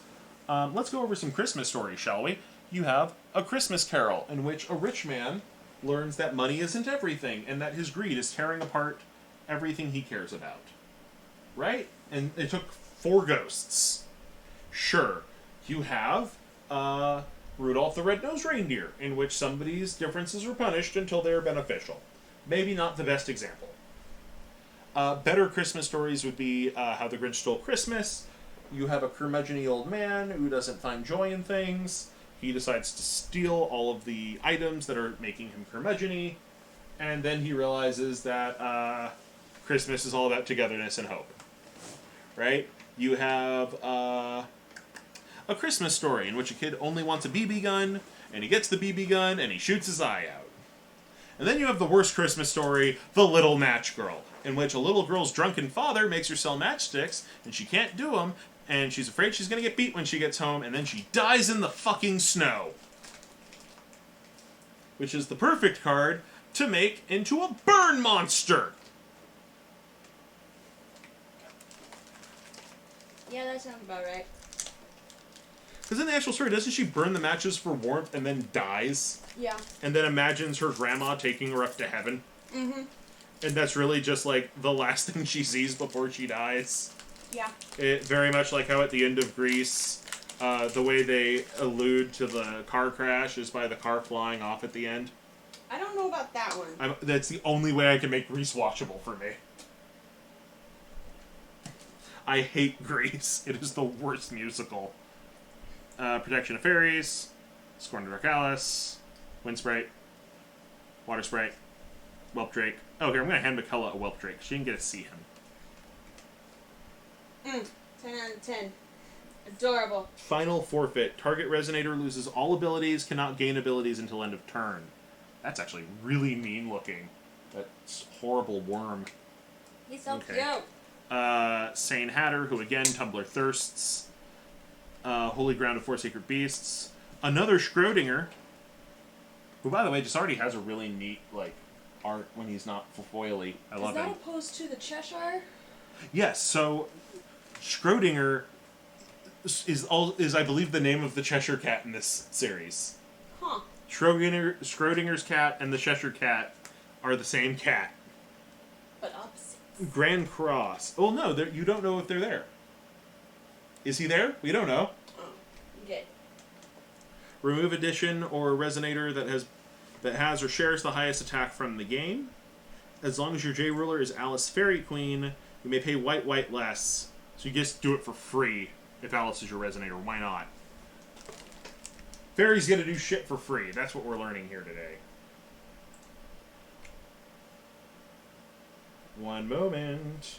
Let's go over some Christmas stories, shall we? You have A Christmas Carol, in which a rich man learns that money isn't everything, and that his greed is tearing apart everything he cares about. Right? And it took 4 ghosts. Sure. You have Rudolph the Red-Nosed Reindeer, in which somebody's differences are punished until they're beneficial. Maybe not the best example. Better Christmas stories would be How the Grinch Stole Christmas. You have a curmudgeon-y old man who doesn't find joy in things. He decides to steal all of the items that are making him curmudgeon-y, and then he realizes that Christmas is all about togetherness and hope. Right? You have A Christmas Story, in which a kid only wants a BB gun, and he gets the BB gun, and he shoots his eye out. And then you have the worst Christmas story, The Little Match Girl, in which a little girl's drunken father makes her sell matchsticks, and she can't do them, and she's afraid she's going to get beat when she gets home, and then she dies in the fucking snow. Which is the perfect card to make into a burn monster. Yeah, that sounds about right. Because in the actual story, doesn't she burn the matches for warmth and then dies? Yeah. And then imagines her grandma taking her up to heaven? Mm-hmm. And that's really just, like, the last thing she sees before she dies? Yeah. Very much like how at the end of Grease, The way they allude to the car crash is by the car flying off at the end. I don't know about that one. That's the only way I can make Grease watchable for me. I hate Grease. It is the worst musical. Protection of Fairies, Scorn to Dracalis, Wind Sprite, Water Sprite, Whelp Drake. Oh, here, I'm going to hand Mikella a Whelp Drake. She didn't get to see him. 10 out of 10. Adorable. Final Forfeit. Target Resonator loses all abilities, cannot gain abilities until end of turn. That's actually really mean looking. That horrible worm. He's so Okay. cute. Sane Hatter, who again, Tumbler Thirsts. Holy Ground of Four Sacred Beasts. Another Schrodinger, who, by the way, just already has a really neat, like, art when he's not foily. I love Is that him. opposed to the Cheshire? Yes, so Schrodinger is I believe the name of the Cheshire Cat in this series. Huh. Schrodinger's cat and the Cheshire Cat are the same cat. But opposites. Grand Cross. Well, no, you don't know if they're there. Is he there? We don't know. Oh, okay. Remove addition or resonator that has or shares the highest attack from the game. As long as your J ruler is Alice Fairy Queen, you may pay white less. So you just do it for free if Alice is your resonator. Why not? Fairies get to do shit for free. That's what we're learning here today. One moment.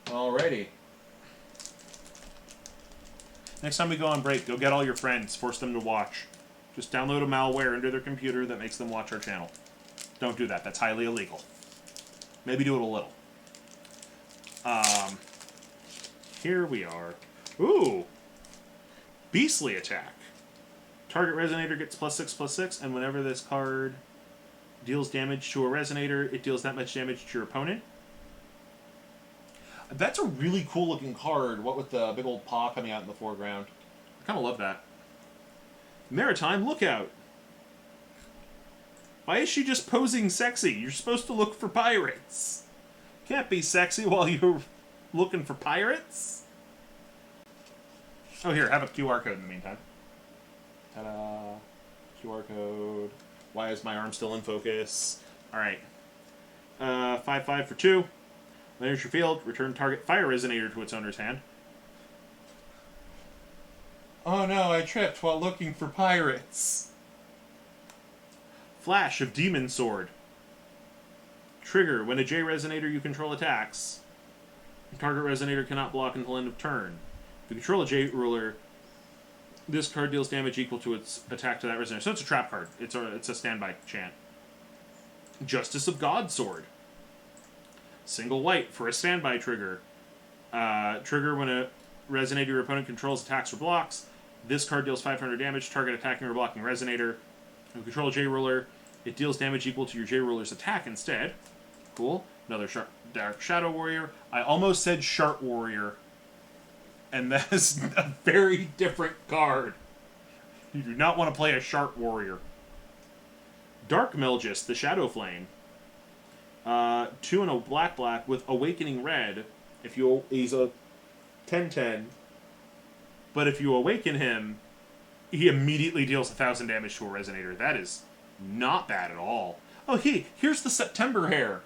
Alrighty. Next time we go on break, go get all your friends. Force them to watch. Just download a malware into their computer that makes them watch our channel. Don't do that. That's highly illegal. Maybe do it a little. Here we are. Ooh! Beastly Attack. Target Resonator gets +6/+6, and whenever this card deals damage to a Resonator, it deals that much damage to your opponent. That's a really cool looking card, what with the big old paw coming out in the foreground. I kind of love that. Maritime Lookout. Why is she just posing sexy? You're supposed to look for pirates. Can't be sexy while you're looking for pirates. Oh, here, have a QR code in the meantime. Ta-da. QR code. Why is my arm still in focus? Alright. 5/5 for 2. When enters your field, return target fire resonator to its owner's hand. Oh no, I tripped while looking for pirates. Flash of Demon Sword. Trigger. When a J resonator you control attacks, target resonator cannot block until end of turn. If you control a J ruler, this card deals damage equal to its attack to that resonator. So it's a trap card. It's a standby chant. Justice of God Sword. Single white for a standby trigger. Trigger when a resonator your opponent controls attacks or blocks. This card deals 500 damage. Target attacking or blocking resonator. If you control a J ruler, it deals damage equal to your J ruler's attack instead. Cool. Another Dark Shadow Warrior. I almost said Shart Warrior, and that is a very different card. You do not want to play a Shart Warrior. Dark Melgist, the Shadow Flame. 2 and a black with Awakening Red. He's a 10/10, but if you awaken him, he immediately deals 1,000 damage to a resonator. That is not bad at all. Oh, here's the September Hair.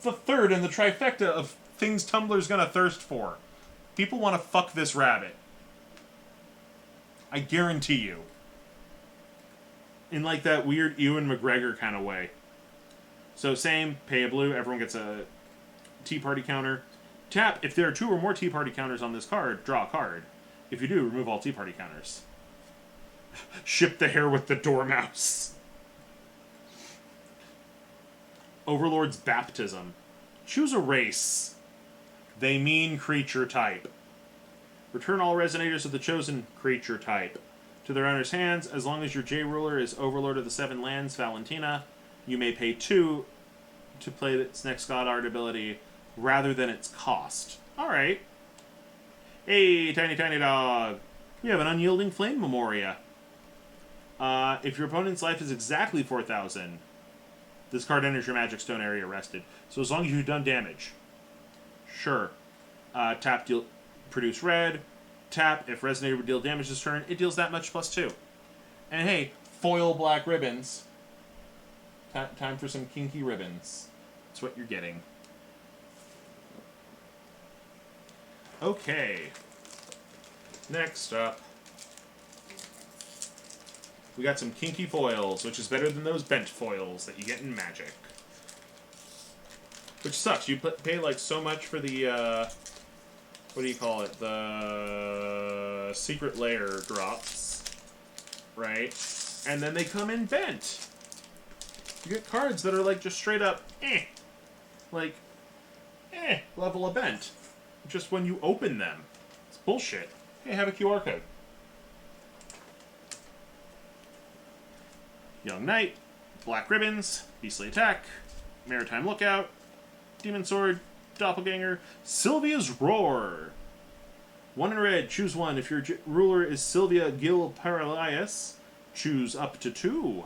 The third in the trifecta of things Tumblr's gonna thirst for. People want to fuck this rabbit. I guarantee you. In like that weird Ewan McGregor kind of way. So same, pay a blue, everyone gets a Tea Party counter. Tap, if there are 2 or more Tea Party counters on this card, draw a card. If you do, remove all Tea Party counters. Ship the hair with the Dormouse. Overlord's Baptism. Choose a race. They mean creature type. Return all resonators of the chosen creature type to their owner's hands. As long as your J ruler is Overlord of the 7 lands, Valentina, you may pay 2 to play its next God Art ability rather than its cost. Alright. Hey, tiny dog. We have an Unyielding Flame Memoria. If your opponent's life is exactly 4,000, this card enters your Magic Stone area rested. So as long as you've done damage. Sure. Tap, deal, produce red. Tap, if Resonator would deal damage this turn, it deals that much plus 2. And hey, foil black ribbons. Time for some kinky ribbons. That's what you're getting. Okay. Next up, we got some kinky foils, which is better than those bent foils that you get in Magic. Which sucks. You pay like so much for the, what do you call it? The secret layer drops, right? And then they come in bent. You get cards that are like just straight up, level of bent. Just when you open them. It's bullshit. Hey, have a QR code. Young Knight, Black Ribbons, Beastly Attack, Maritime Lookout, Demon Sword, Doppelganger, Sylvia's Roar. 1 in red, choose 1. If your ruler is Sylvia Gil Paralias, choose up to 2.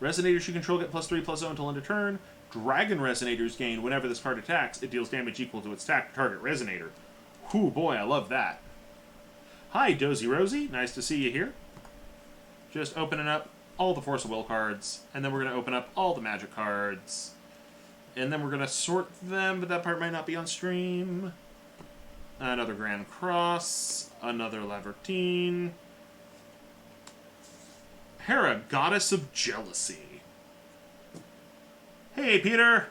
Resonators you control get +3/+0 until end of turn. Dragon Resonators gain whenever this card attacks. It deals damage equal to its target Resonator. Whew, boy, I love that. Hi, Dozy Rosie. Nice to see you here. Just opening up all the Force of Will cards, and then we're going to open up all the Magic cards. And then we're going to sort them, but that part might not be on stream. Another Grand Cross. Another Lavertine. Hera, Goddess of Jealousy. Hey, Peter!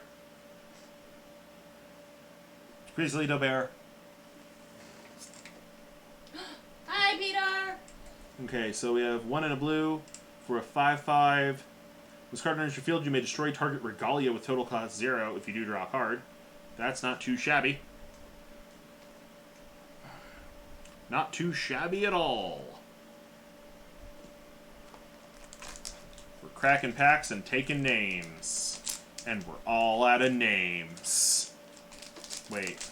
Grizzly Bear. Hi, Peter! Okay, so we have 1 in a blue for a 5/5. This card enters your field, you may destroy target Regalia with total cost 0 if you do draw a card. That's not too shabby. Not too shabby at all. We're cracking packs and taking names. And we're all out of names. Wait.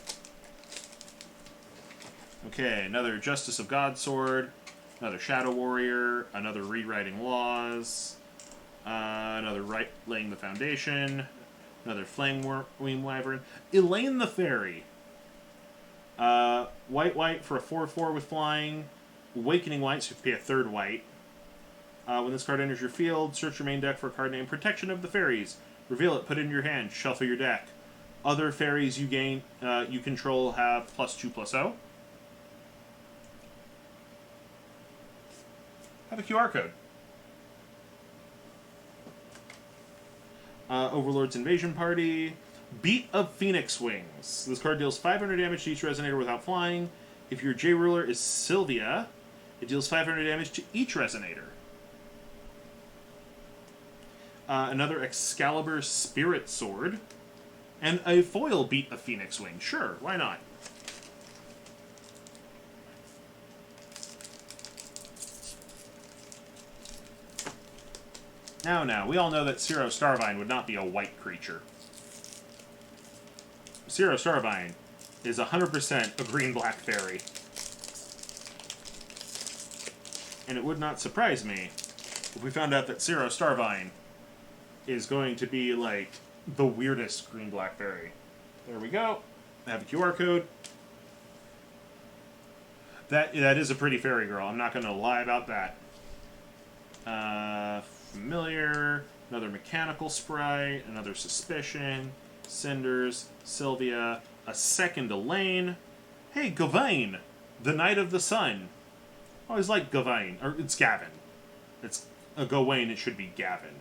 Okay, another Justice of God Sword. Another Shadow Warrior. Another Rewriting Laws. Another Laying the Foundation. Another Flame Wing Wyvern. Elaine the Fairy. White for a 4/4 with flying. Awakening White, so you pay a 3rd white. When this card enters your field, search your main deck for a card named Protection of the Fairies. Reveal it, put it in your hand, shuffle your deck. Other fairies you gain, you control have +2/+0. Have a QR code. Overlord's Invasion Party. Beat of Phoenix Wings. This card deals 500 damage to each Resonator without flying. If your J-Ruler is Sylvia, it deals 500 damage to each Resonator. Another Excalibur Spirit Sword. And a foil Beat of Phoenix Wing. Sure, why not? Now, we all know that Zero Starvine would not be a white creature. Zero Starvine is 100% a green-black fairy. And it would not surprise me if we found out that Zero Starvine is going to be, like, the weirdest green-black fairy. There we go. I have a QR code. That is a pretty fairy girl. I'm not going to lie about that. Familiar. Another Mechanical Sprite. Another Suspicion. Cinders. Sylvia. A second Elaine. Hey, Gawain! The Knight of the Sun. I always like Gawain. Or, it's Gavin. It's a Gawain, it should be Gavin.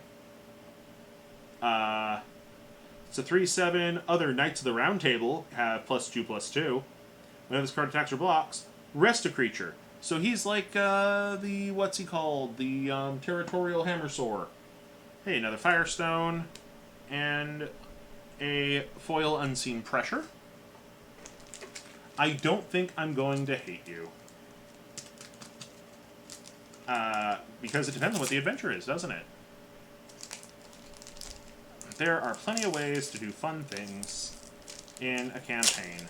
It's a 3/7. Other Knights of the Round Table have +2/+2. Whenever this card attacks or blocks, rest a creature. So he's like the what's he called? The Territorial Hammersaw. Hey, another Firestone and a foil Unseen Pressure. I don't think I'm going to hate you. Because it depends on what the adventure is, doesn't it? There are plenty of ways to do fun things in a campaign.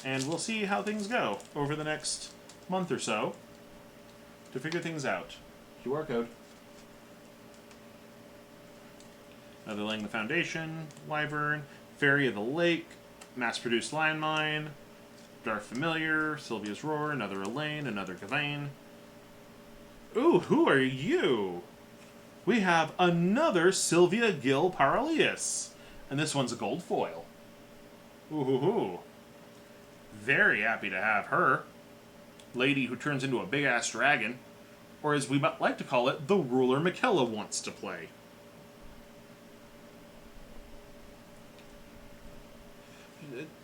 And we'll see how things go over the next month or so to figure things out. QR code. Another Laying the Foundation, Wyvern, Fairy of the Lake, Mass-produced landmine. Dark Familiar. Sylvia's Roar. Another Elaine. Another Gavain. Ooh, who are you? We have another Sylvia Gil Paralius. And this one's a gold foil. Ooh. Very happy to have her. Lady who turns into a big-ass dragon. Or as we might like to call it, the ruler Mikella wants to play.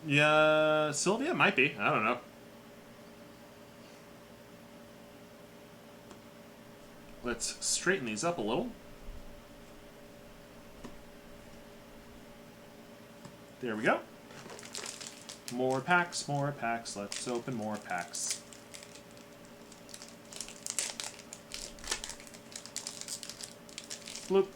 Yeah, Sylvia might be. I don't know. Let's straighten these up a little. There we go. More packs, more packs. Let's open more packs. Bloop.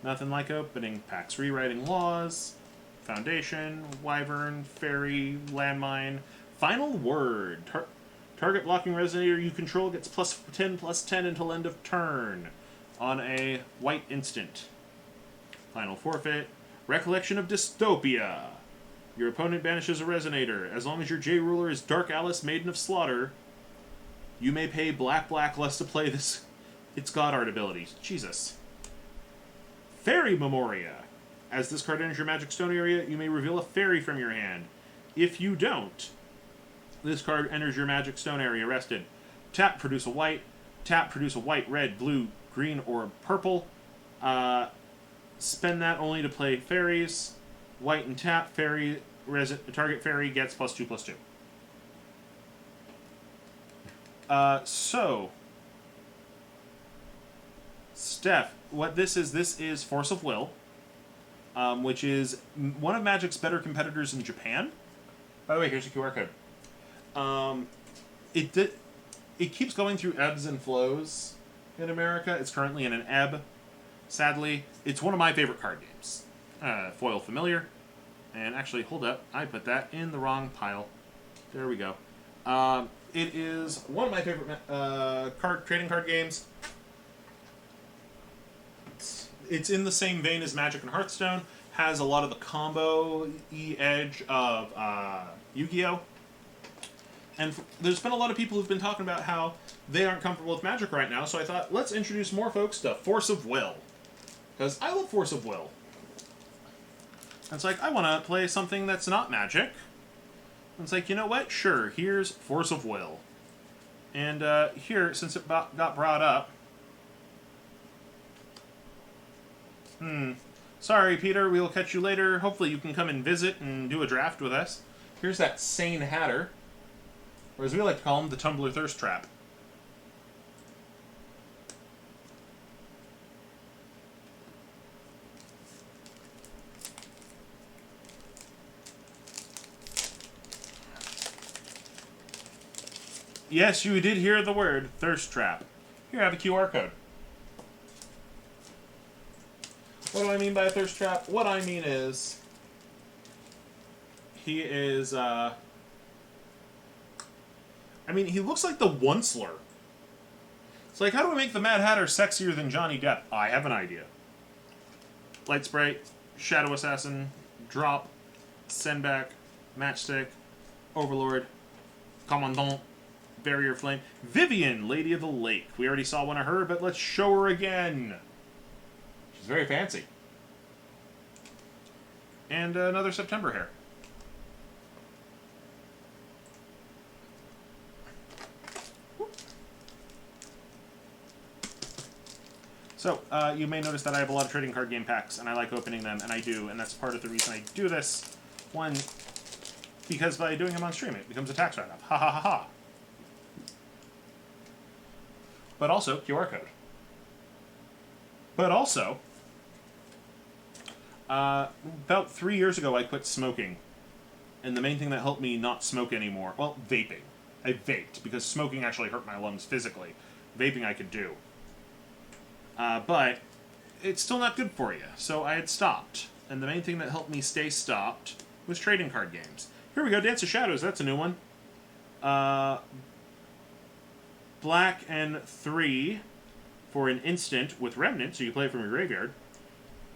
Nothing like opening packs. Rewriting Laws, Foundation, Wyvern, Fairy, Landmine. Final Word. Target blocking resonator you control gets +10/+10 until end of turn on a white instant. Final Forfeit. Recollection of Dystopia. Your opponent banishes a resonator. As long as your J-Ruler is Dark Alice, Maiden of Slaughter, you may pay black less to play this. Its God Art abilities. Jesus. Fairy Memoria. As this card enters your Magic Stone area, you may reveal a fairy from your hand. If you don't, this card enters your Magic Stone area rested. Tap, produce a white. Tap, produce a white, red, blue, green, or purple. Spend that only to play fairies. White and tap, fairy, target fairy gets +2/+2. So, Steph, what this is Force of Will, which is one of Magic's better competitors in Japan. By the way, here's a QR code. It keeps going through ebbs and flows in America. It's currently in an ebb. Sadly, it's one of my favorite card games. Foil Familiar. And actually, hold up. I put that in the wrong pile. There we go. It is one of my favorite trading card games. It's in the same vein as Magic and Hearthstone. Has a lot of the combo-y edge of Yu-Gi-Oh! And there's been a lot of people who've been talking about how they aren't comfortable with Magic right now, so I thought, let's introduce more folks to Force of Will. Because I love Force of Will. And it's like, I want to play something that's not Magic. And it's like, you know what? Sure, here's Force of Will. And here, since it got brought up... Sorry, Peter, we will catch you later. Hopefully you can come and visit and do a draft with us. Here's that Sane Hatter. Or as we like to call him, the Tumbler Thirst Trap. Yes, you did hear the word, Thirst Trap. Here, I have a QR code. What do I mean by a Thirst Trap? What I mean is... He is, I mean, he looks like the Onceler. It's like, how do we make the Mad Hatter sexier than Johnny Depp? I have an idea. Light Sprite, Shadow Assassin, Drop, Send Back, Matchstick, Overlord, Commandant, Barrier Flame, Vivian, Lady of the Lake. We already saw one of her, but let's show her again. She's very fancy. And another September hair. So, you may notice that I have a lot of trading card game packs, and I like opening them, and I do, and that's part of the reason I do this. One, because by doing them on stream, it becomes a tax write-off. Ha ha ha ha. But also, QR code. But also, about 3 years ago, I quit smoking. And the main thing that helped me not smoke anymore, well, vaping. I vaped, because smoking actually hurt my lungs physically. Vaping I could do. But it's still not good for you, so I had stopped. And the main thing that helped me stay stopped was trading card games. Here we go, Dance of Shadows, that's a new one. Black and 3 for an instant with Remnant, so you play it from your graveyard.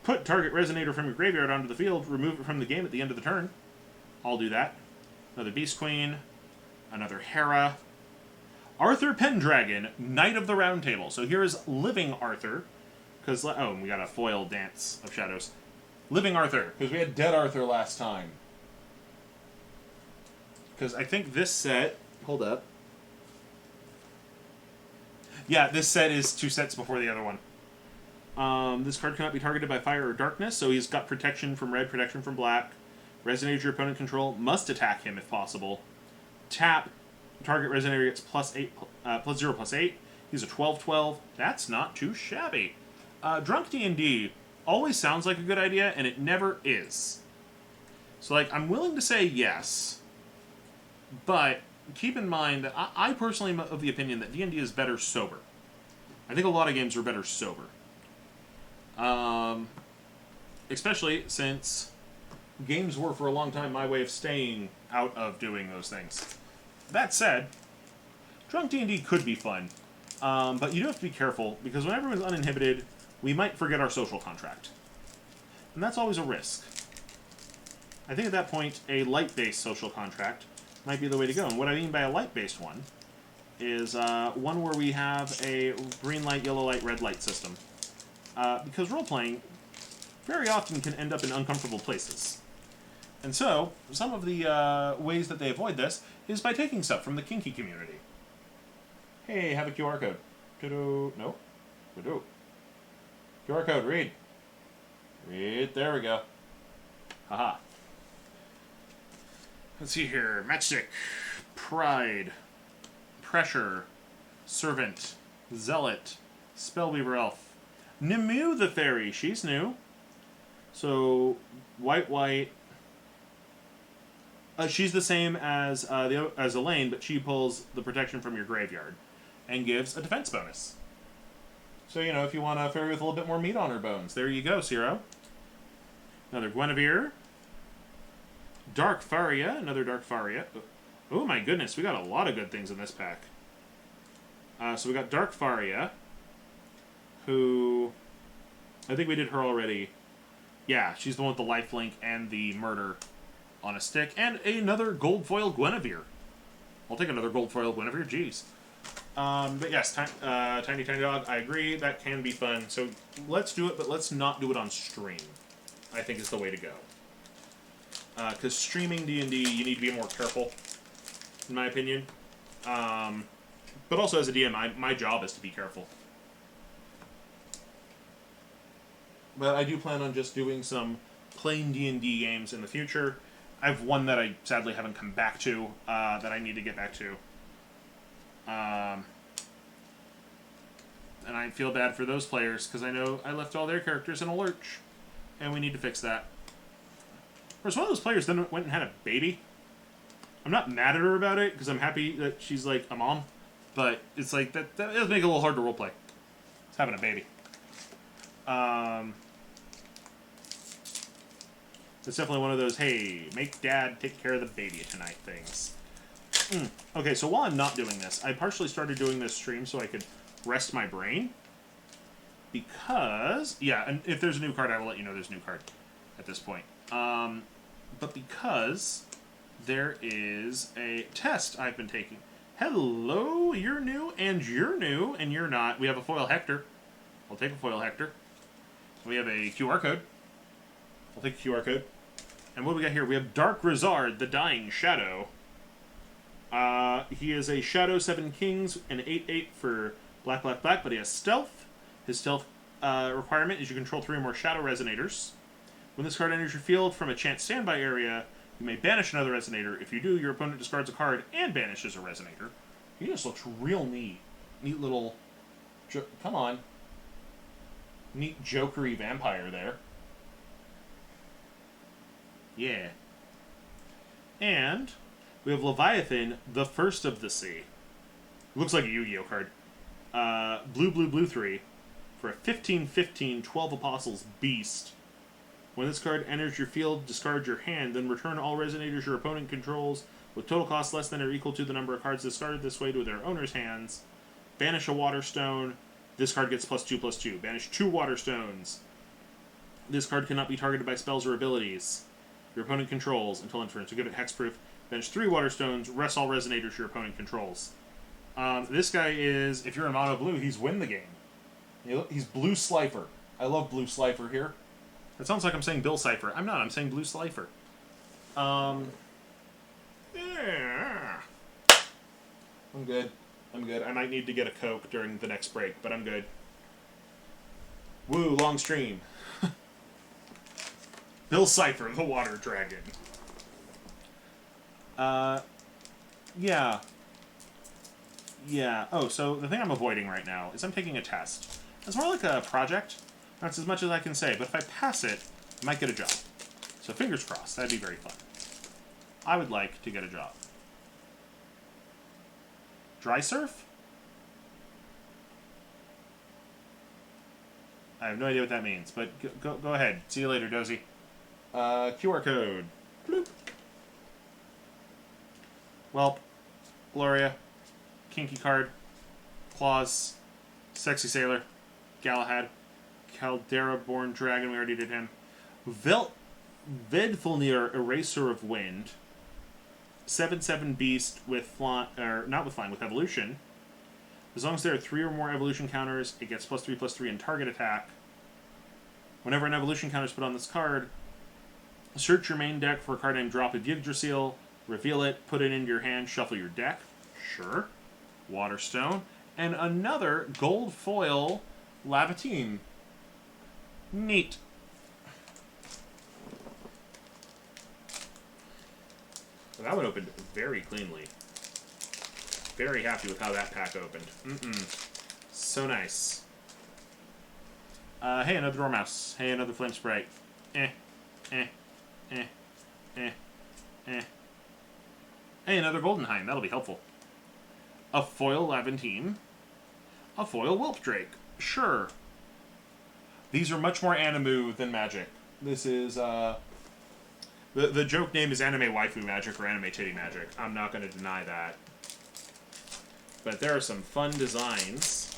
Put target resonator from your graveyard onto the field, remove it from the game at the end of the turn. I'll do that. Another Beast Queen. Another Hera. Arthur Pendragon, Knight of the Round Table. So here is Living Arthur. Because, oh, and we got a foil Dance of Shadows. Living Arthur, because we had Dead Arthur last time. Because I think this set... Hold up. Yeah, this set is 2 sets before the other one. This card cannot be targeted by fire or darkness, so he's got protection from red, protection from black. Resonator your opponent control must attack him if possible. Tap, target Resonator gets +0/+8. He's a 12/12. That's not too shabby. Drunk D&D always sounds like a good idea, and it never is. So, like, I'm willing to say yes, but keep in mind that I personally am of the opinion that D&D is better sober. I think a lot of games are better sober. Especially since games were for a long time my way of staying out of doing those things. That said, drunk D&D could be fun, but you do have to be careful, because when everyone's uninhibited, we might forget our social contract. And that's always a risk. I think at that point, a light-based social contract might be the way to go. And what I mean by a light-based one is one where we have a green light, yellow light, red light system. Because role-playing very often can end up in uncomfortable places. And so, some of the ways that they avoid this is by taking stuff from the kinky community. Hey, have a QR code. To-do. No? To-do. QR code, read. Read, there we go. Haha. Let's see here. Matchstick. Pride. Pressure. Servant. Zealot. Spellweaver Elf. Nimue the Fairy. She's new. So, white. She's the same as Elaine, but she pulls the protection from your graveyard and gives a defense bonus. So, you know, if you want a fairy with a little bit more meat on her bones, there you go, Ciro. Another Guinevere. Dark Faria, another Dark Faria. Oh my goodness, we got a lot of good things in this pack. So we got Dark Faria, who... I think we did her already. Yeah, she's the one with the lifelink and the murder on a stick. And another gold foil Guinevere. I'll take another gold foil Guinevere, jeez. But yes, Tiny Dog, I agree, that can be fun. So let's do it, but let's not do it on stream, I think is the way to go. Because streaming D&D, you need to be more careful, in my opinion. But also as a DM, my job is to be careful. But I do plan on just doing some plain D&D games in the future. I have one that I sadly haven't come back to, that I need to get back to. And I feel bad for those players, because I know I left all their characters in a lurch. And we need to fix that. Of course, one of those players then went and had a baby. I'm not mad at her about it, because I'm happy that she's, like, a mom. But it's like, that does make it a little hard to roleplay. It's having a baby. It's definitely one of those, hey, make dad take care of the baby tonight things. Okay, so while I'm not doing this, I partially started doing this stream so I could rest my brain. Because, yeah, and if there's a new card, I will let you know there's a new card at this point. But because there is a test I've been taking. Hello, you're new, and you're not. We have a foil Hector. I'll take a foil Hector. We have a QR code. I'll take a QR code. And what do we got here? We have Dark Rizard, the Dying Shadow. He is a Shadow 7 Kings, an 8/8 for black, but he has Stealth. His Stealth requirement is you control 3 or more Shadow Resonators. When this card enters your field from a chance standby area, you may banish another Resonator. If you do, your opponent discards a card and banishes a Resonator. He just looks real neat. Neat little... Come on. Neat jokery vampire there. Yeah. And we have Leviathan, the First of the Sea. Looks like a Yu-Gi-Oh card. Blue 3. For a 15/15 12 Apostles Beast. When this card enters your field, discard your hand, then return all Resonators your opponent controls with total cost less than or equal to the number of cards discarded this way to their owner's hands. Banish a Water Stone. This card gets +2/+2. Banish 2 Water Stones. This card cannot be targeted by spells or abilities your opponent controls until end turn. So give it hexproof. Bench 3 Waterstones. Rest all resonators your opponent controls. This guy is, if you're in mono blue, he's win the game. He's Blue Slifer. I love Blue Slifer here. It sounds like I'm saying Bill Cipher. I'm not. I'm saying Blue Slifer. Yeah. I'm good. I'm good. I might need to get a Coke during the next break, but I'm good. Woo, long stream. Bill Cipher, the Water Dragon. Yeah. Yeah. Oh, so the thing I'm avoiding right now is I'm taking a test. It's more like a project. That's as much as I can say, but if I pass it, I might get a job. So fingers crossed. That'd be very fun. I would like to get a job. Dry surf? I have no idea what that means, but go ahead. See you later, Dozy. QR code. Bloop. Well, Gloria, Kinky Card, Claus, Sexy Sailor, Galahad, Caldera-born Dragon, we already did him. Vedfulnir, Eraser of Wind, 7/7 Beast with not with flying, with evolution. As long as there are 3 or more evolution counters, it gets +3/+3 in target attack. Whenever an evolution counter is put on this card, search your main deck for a card named Drop of Yggdrasil, reveal it, put it into your hand, shuffle your deck. Sure. Waterstone. And another gold foil Lavatine. Neat. So that one opened very cleanly. Very happy with how that pack opened. So nice. Hey, another Dormouse. Hey, another Flame Sprite. Hey, another Goldenheim. That'll be helpful. A foil Laventine. A foil Whelp Drake. Sure. These are much more Animu than Magic. This is, the joke name is Anime Waifu Magic or Anime Titty Magic. I'm not going to deny that. But there are some fun designs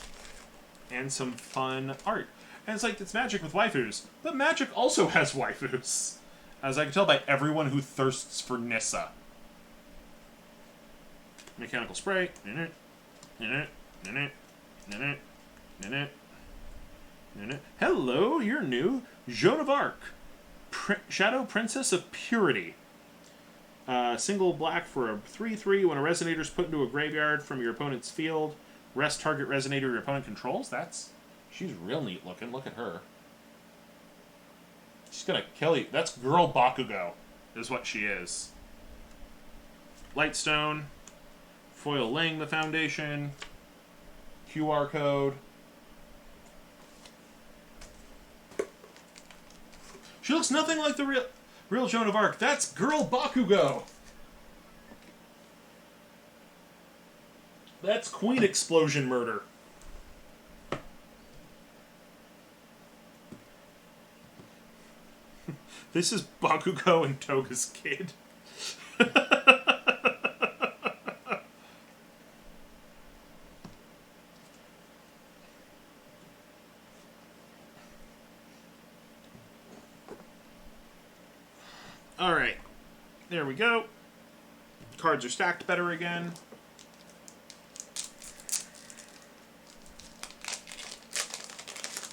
and some fun art. And it's like, it's Magic with waifus. But Magic also has waifus. As I can tell by everyone who thirsts for Nissa. Mechanical Spray. Hello, you're new. Joan of Arc. Shadow Princess of Purity. Single black for a 3/3. When a resonator is put into a graveyard from your opponent's field, rest target resonator your opponent controls. She's real neat looking. Look at her. She's gonna kill you. That's Girl Bakugo, is what she is. Lightstone. Foil Laying the Foundation. QR code. She looks nothing like the real Joan of Arc. That's Girl Bakugo. That's Queen Explosion Murder. This is Bakugo and Toga's kid. Alright. There we go. Cards are stacked better again.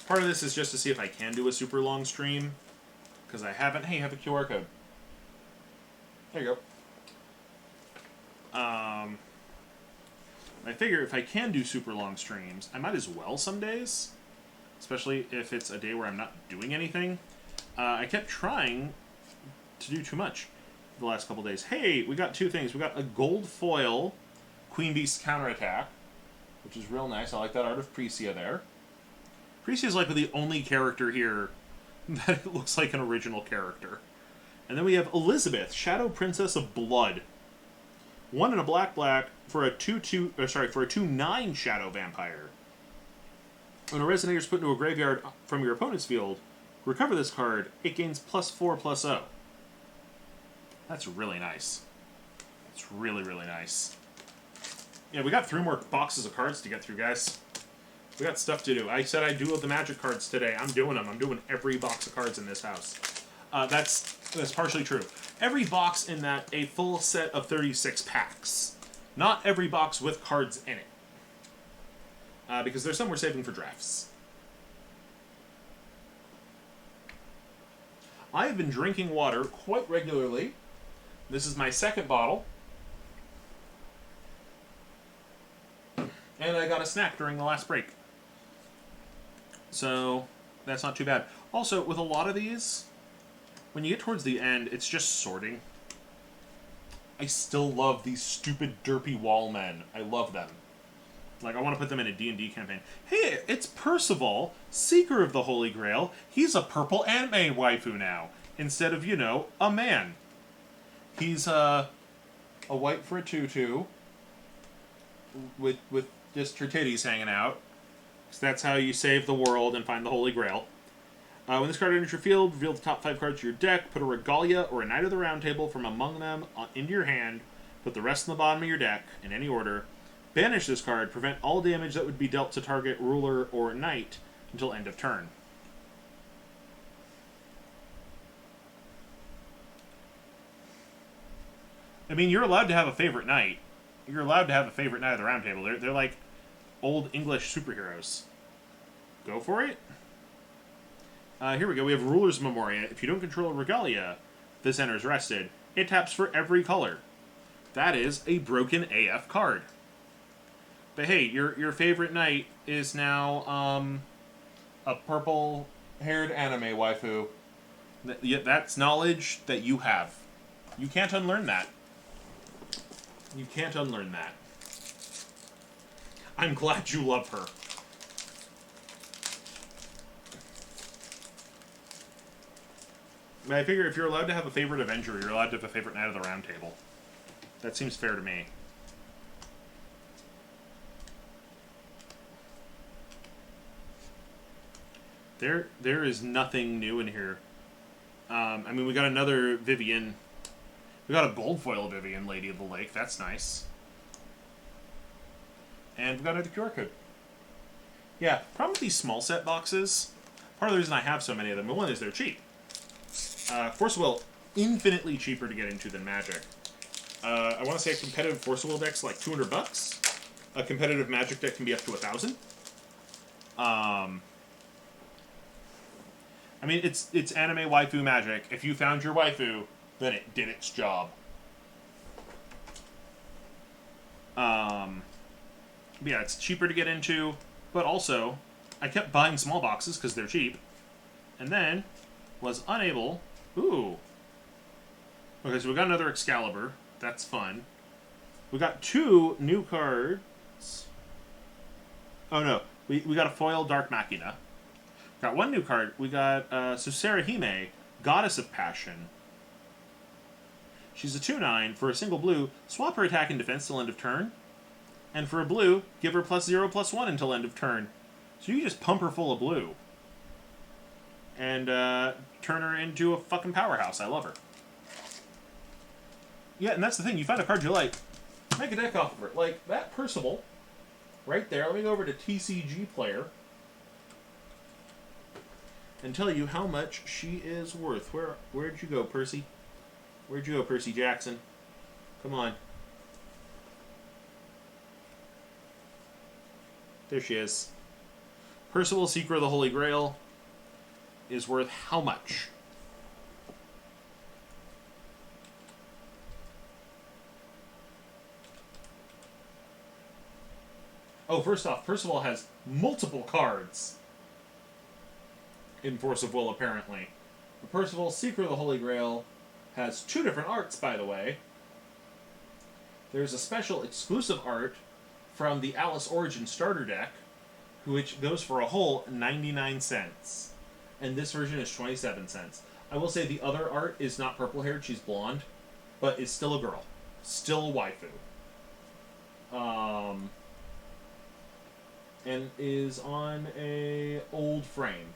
Part of this is just to see if I can do a super long stream. Because I haven't. Hey, have a QR code. There you go. I figure if I can do super long streams, I might as well some days. Especially if it's a day where I'm not doing anything. I kept trying to do too much the last couple days. Hey, we got 2 things. We got a gold foil Queen Beast counterattack, which is real nice. I like that art of Precia there. Precia is like the only character here that looks like an original character. And then we have Elizabeth, Shadow Princess of Blood. 1 and a black for a 2/9 Shadow Vampire. When a resonator is put into a graveyard from your opponent's field, recover this card. It gains +4/+0. That's really nice. It's really, really nice. Yeah, we got 3 more boxes of cards to get through, guys. We got stuff to do. I said I'd do the magic cards today. I'm doing them. I'm doing every box of cards in this house. That's partially true. Every box in that, a full set of 36 packs. Not every box with cards in it. Because there's some we're saving for drafts. I have been drinking water quite regularly. This is my second bottle. And I got a snack during the last break. So, that's not too bad. Also, with a lot of these, when you get towards the end, it's just sorting. I still love these stupid derpy wall men. I love them. Like, I want to put them in a D&D campaign. Hey, it's Percival, Seeker of the Holy Grail. He's a purple anime waifu now, instead of, you know, a man. He's a white for a tutu, with just her titties hanging out. So that's how you save the world and find the Holy Grail. When this card enters your field, reveal the top 5 cards of your deck, put a Regalia or a Knight of the Round Table from among them into your hand, put the rest in the bottom of your deck, in any order. Banish this card, prevent all damage that would be dealt to target ruler or knight until end of turn. I mean, you're allowed to have a favorite knight. You're allowed to have a favorite Knight of the Round Table. They're like old English superheroes. Go for it. Here we go. We have Ruler's Memoria. If you don't control a Regalia, this enters rested. It taps for every color. That is a broken AF card. But hey, your favorite knight is now a purple-haired anime waifu. That's knowledge that you have. You can't unlearn that. You can't unlearn that. I'm glad you love her. I figure if you're allowed to have a favorite Avenger, you're allowed to have a favorite Knight of the Round Table. That seems fair to me. There is nothing new in here. I mean, we got another Vivian. We got a gold foil Vivian, Lady of the Lake. That's nice. And we got another QR code. Yeah, problem with these small set boxes, part of the reason I have so many of them, one is they're cheap. Force of Will, infinitely cheaper to get into than Magic. I want to say a competitive Force of Will deck's like $200. A competitive Magic deck can be up to $1,000. I mean, it's anime waifu Magic. If you found your waifu, then it did its job. Yeah, it's cheaper to get into, but also, I kept buying small boxes because they're cheap, and then was unable... Ooh. Okay, so we got another Excalibur. That's fun. We got 2 new cards. Oh no, we got a foil Dark Machina. Got 1 new card. We got Suserahime, Goddess of Passion. She's a 2/9. For a single blue, swap her attack and defense till end of turn. And for a blue, give her +0/+1 until end of turn. So you just pump her full of blue. And turn her into a fucking powerhouse. I love her. Yeah, and that's the thing. You find a card you like, make a deck off of her. Like, that Percival, right there. Let me go over to TCG Player and tell you how much she is worth. Where'd you go, Percy? Where'd you go, Percy Jackson? Come on. There she is. Percival, Seeker of the Holy Grail, is worth how much? Oh, first off, Percival has multiple cards in Force of Will, apparently. But Percival, Seeker of the Holy Grail, has 2 different arts, by the way. There's a special exclusive art from the Alice Origin starter deck, which goes for a whole 99 cents. And this version is 27 cents. I will say the other art is not purple-haired, she's blonde, but is still a girl. Still a waifu. And is on a old frame.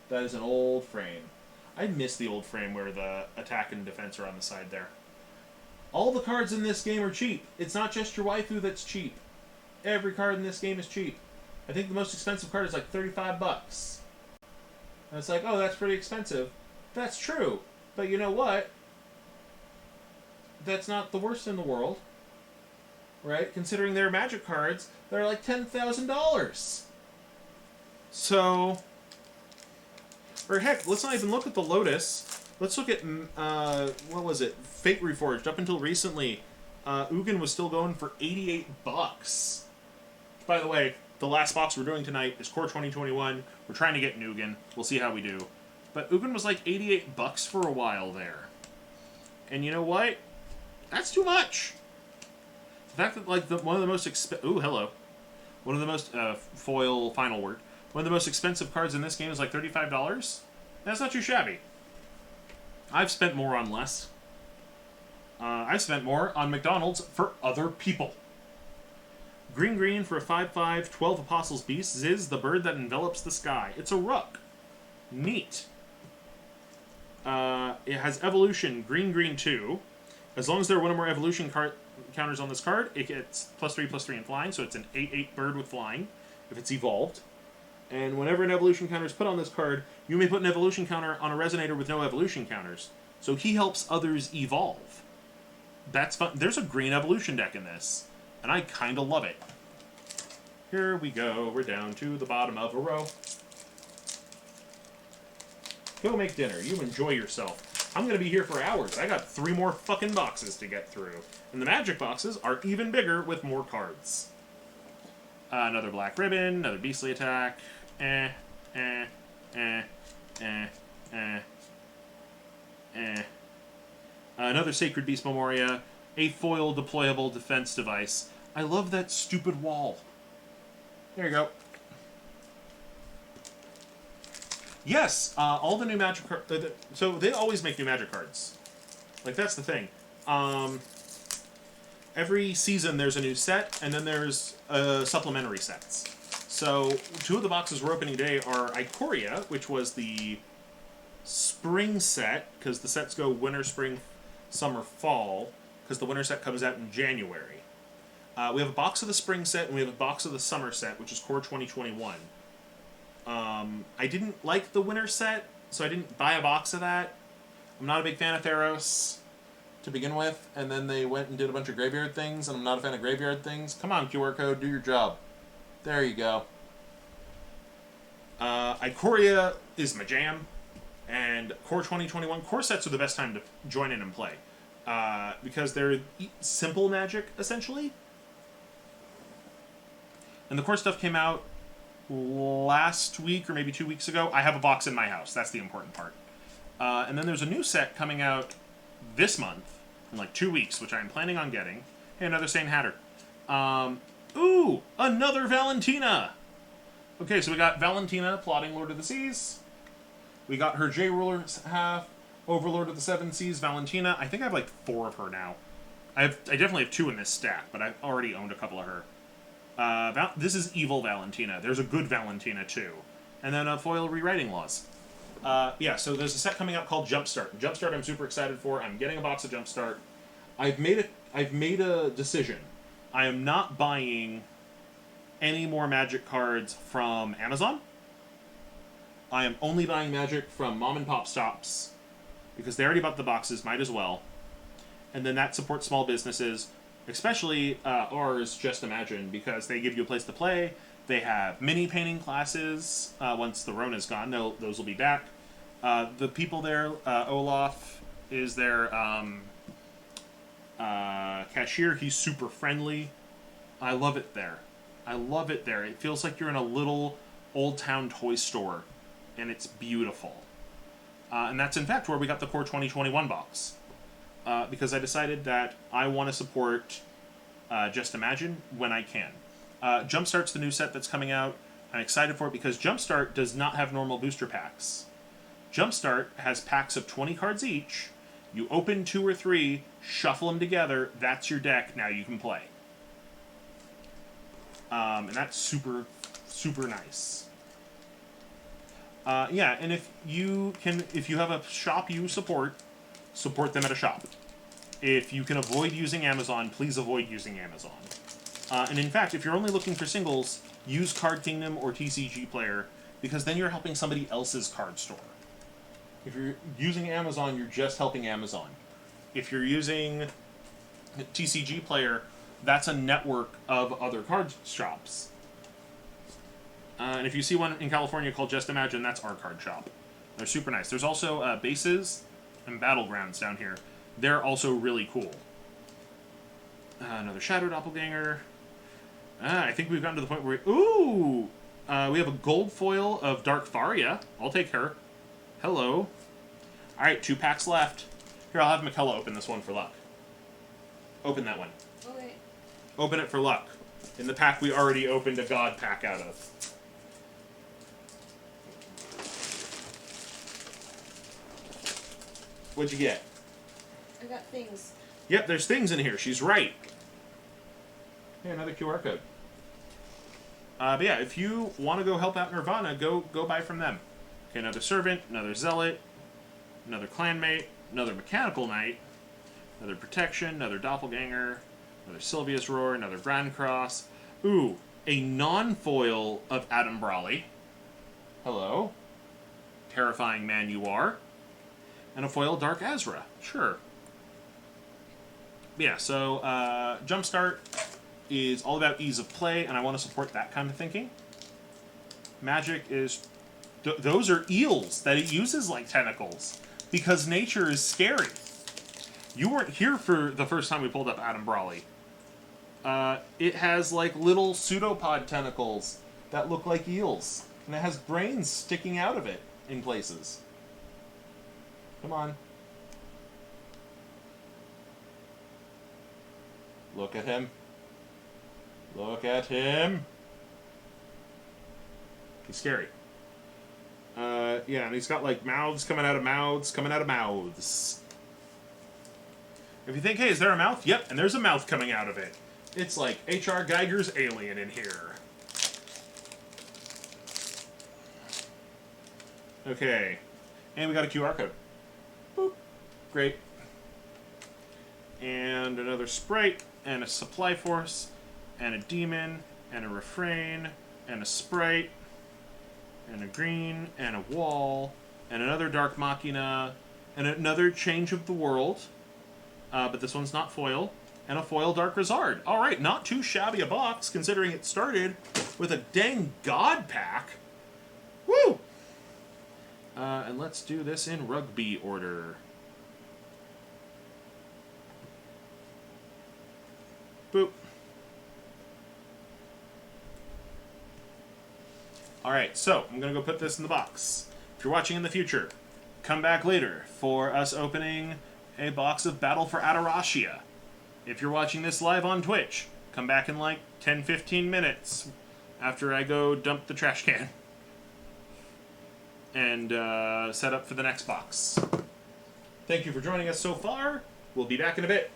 That is an old frame. I miss the old frame where the attack and defense are on the side there. All the cards in this game are cheap. It's not just your waifu that's cheap. Every card in this game is cheap. I think the most expensive card is like 35 bucks. And it's like, oh, that's pretty expensive. That's true. But you know what? That's not the worst in the world. Right? Considering their Magic cards, they're like $10,000. So... Or heck, let's not even look at the Lotus. Let's look at, what was it? Fate Reforged. Up until recently, Ugin was still going for 88 bucks. By the way, the last box we're doing tonight is Core 2021. We're trying to get an Ugin. We'll see how we do. But Ugin was like 88 bucks for a while there. And you know what? That's too much. The fact that, like, one of the most ooh, hello. One of the most, foil final word. One of the most expensive cards in this game is like $35. That's not too shabby. I've spent more on less. I've spent more on McDonald's for other people. Green for a 5/5, 12 Apostles Beast. Ziz, the bird that envelops the sky. It's a rook. Neat. It has evolution, green 2. As long as there are one or more evolution counters on this card, it gets +3/+3 in flying, so it's an 8/8 bird with flying, if it's evolved. And whenever an evolution counter is put on this card, you may put an evolution counter on a resonator with no evolution counters. So he helps others evolve. That's fun. There's a green evolution deck in this, and I kind of love it. Here we go. We're down to the bottom of a row. Go make dinner. You enjoy yourself. I'm going to be here for hours. I got 3 more fucking boxes to get through. And the Magic boxes are even bigger with more cards. Another Black Ribbon, another Beastly Attack. Another Sacred Beast Memoria. A foil deployable defense device. I love that stupid wall. There you go. Yes, all the new Magic cards. So they always make new Magic cards. Like, that's the thing. Every season there's a new set, and then there's supplementary sets. So 2 of the boxes we're opening today are Ikoria, which was the spring set, because the sets go winter, spring, summer, fall, because the winter set comes out in January. We have a box of the spring set, and we have a box of the summer set, which is Core 2021. I didn't like the winter set, so I didn't buy a box of that. I'm not a big fan of Theros to begin with, and then they went and did a bunch of graveyard things, and I'm not a fan of graveyard things. Come on, QR code, do your job. There you go. Ikoria is my jam, and Core 2021, core sets are the best time to join in and play, because they're simple Magic, essentially. And the core stuff came out last week, or maybe 2 weeks ago. I have a box in my house, that's the important part. And then there's a new set coming out this month, in like 2 weeks, which I'm planning on getting. Hey, another Saint Hatter. Ooh, another Valentina! Okay, so we got Valentina, plotting Lord of the Seas. We got her J-Ruler half, Overlord of the Seven Seas, Valentina. I think I have like 4 of her now. I definitely have 2 in this stack, but I've already owned a couple of her. This is Evil Valentina. There's a good Valentina, too. And then foil rewriting laws. Yeah, so there's a set coming out called Jumpstart. Jumpstart I'm super excited for. I'm getting a box of Jumpstart. I've made a decision. I am not buying any more Magic cards from Amazon. I am only buying Magic from mom and pop shops, because they already bought the boxes, might as well. And then that supports small businesses, especially ours, Just Imagine, because they give you a place to play. They have mini painting classes. Once the Rona's gone, those will be back. The people there, Olaf is their cashier. He's super friendly. I love it there. I love it there. It feels like you're in a little old town toy store, and it's beautiful. And that's in fact where we got the Core 2021 box. Because I decided that I want to support Just Imagine when I can. Jumpstart's the new set that's coming out. I'm excited for it because Jumpstart does not have normal booster packs. Jumpstart has packs of 20 cards each. You open 2 or 3, shuffle them together, that's your deck, now you can play. And that's super, super nice. Yeah, and if you have a shop you support them at a shop. If you can avoid using Amazon, please avoid using Amazon. And in fact, if you're only looking for singles, use Card Kingdom or TCG Player, because then you're helping somebody else's card store. If you're using Amazon, you're just helping Amazon. If you're using TCG Player, that's a network of other card shops. And if you see one in California called Just Imagine, that's our card shop. They're super nice. There's also bases and battlegrounds down here. They're also really cool. Another Shadow Doppelganger. I think we've gotten to the point where... Ooh! We have a gold foil of Dark Faria. I'll take her. Hello. Alright, 2 packs left. Here, I'll have Mikella open this one for luck. Open that one. Okay. Open it for luck. In the pack we already opened a God pack out of. What'd you get? I got things. Yep, there's things in here. She's right. Hey, another QR code. But yeah, if you want to go help out Nirvana, go buy from them. Okay, another Servant, another Zealot, another Clanmate, another Mechanical Knight, another Protection, another Doppelganger, another Sylvia's Roar, another Grand Cross. Ooh, a non-foil of Adam Brawley. Hello. Terrifying Man You Are. And a foil Dark Azra. Sure. Yeah, so Jumpstart is all about ease of play, and I want to support that kind of thinking. Magic is... those are eels that it uses like tentacles, because nature is scary. You weren't here for the first time we pulled up Adam Brawley. It has like little pseudopod tentacles that look like eels, and it has brains sticking out of it in places. Come on. Look at him. Look at him. He's scary. Yeah, and he's got like mouths coming out of mouths, coming out of mouths. If you think, hey, is there a mouth? Yep, and there's a mouth coming out of it. It's like H.R. Geiger's Alien in here. Okay. And we got a QR code. Boop. Great. And another Sprite, and a Supply Force, and a Demon, and a Refrain, and a Sprite, and a Green, and a Wall, and another Dark Machina, and another Change of the World, but this one's not foil, and a foil Dark Rizard. Alright, not too shabby a box, considering it started with a dang God pack. Woo! And let's do this in rugby order. Boop. Alright, so I'm going to go put this in the box. If you're watching in the future, come back later for us opening a box of Battle for Atarashia. If you're watching this live on Twitch, come back in like 10-15 minutes after I go dump the trash can. And set up for the next box. Thank you for joining us so far. We'll be back in a bit.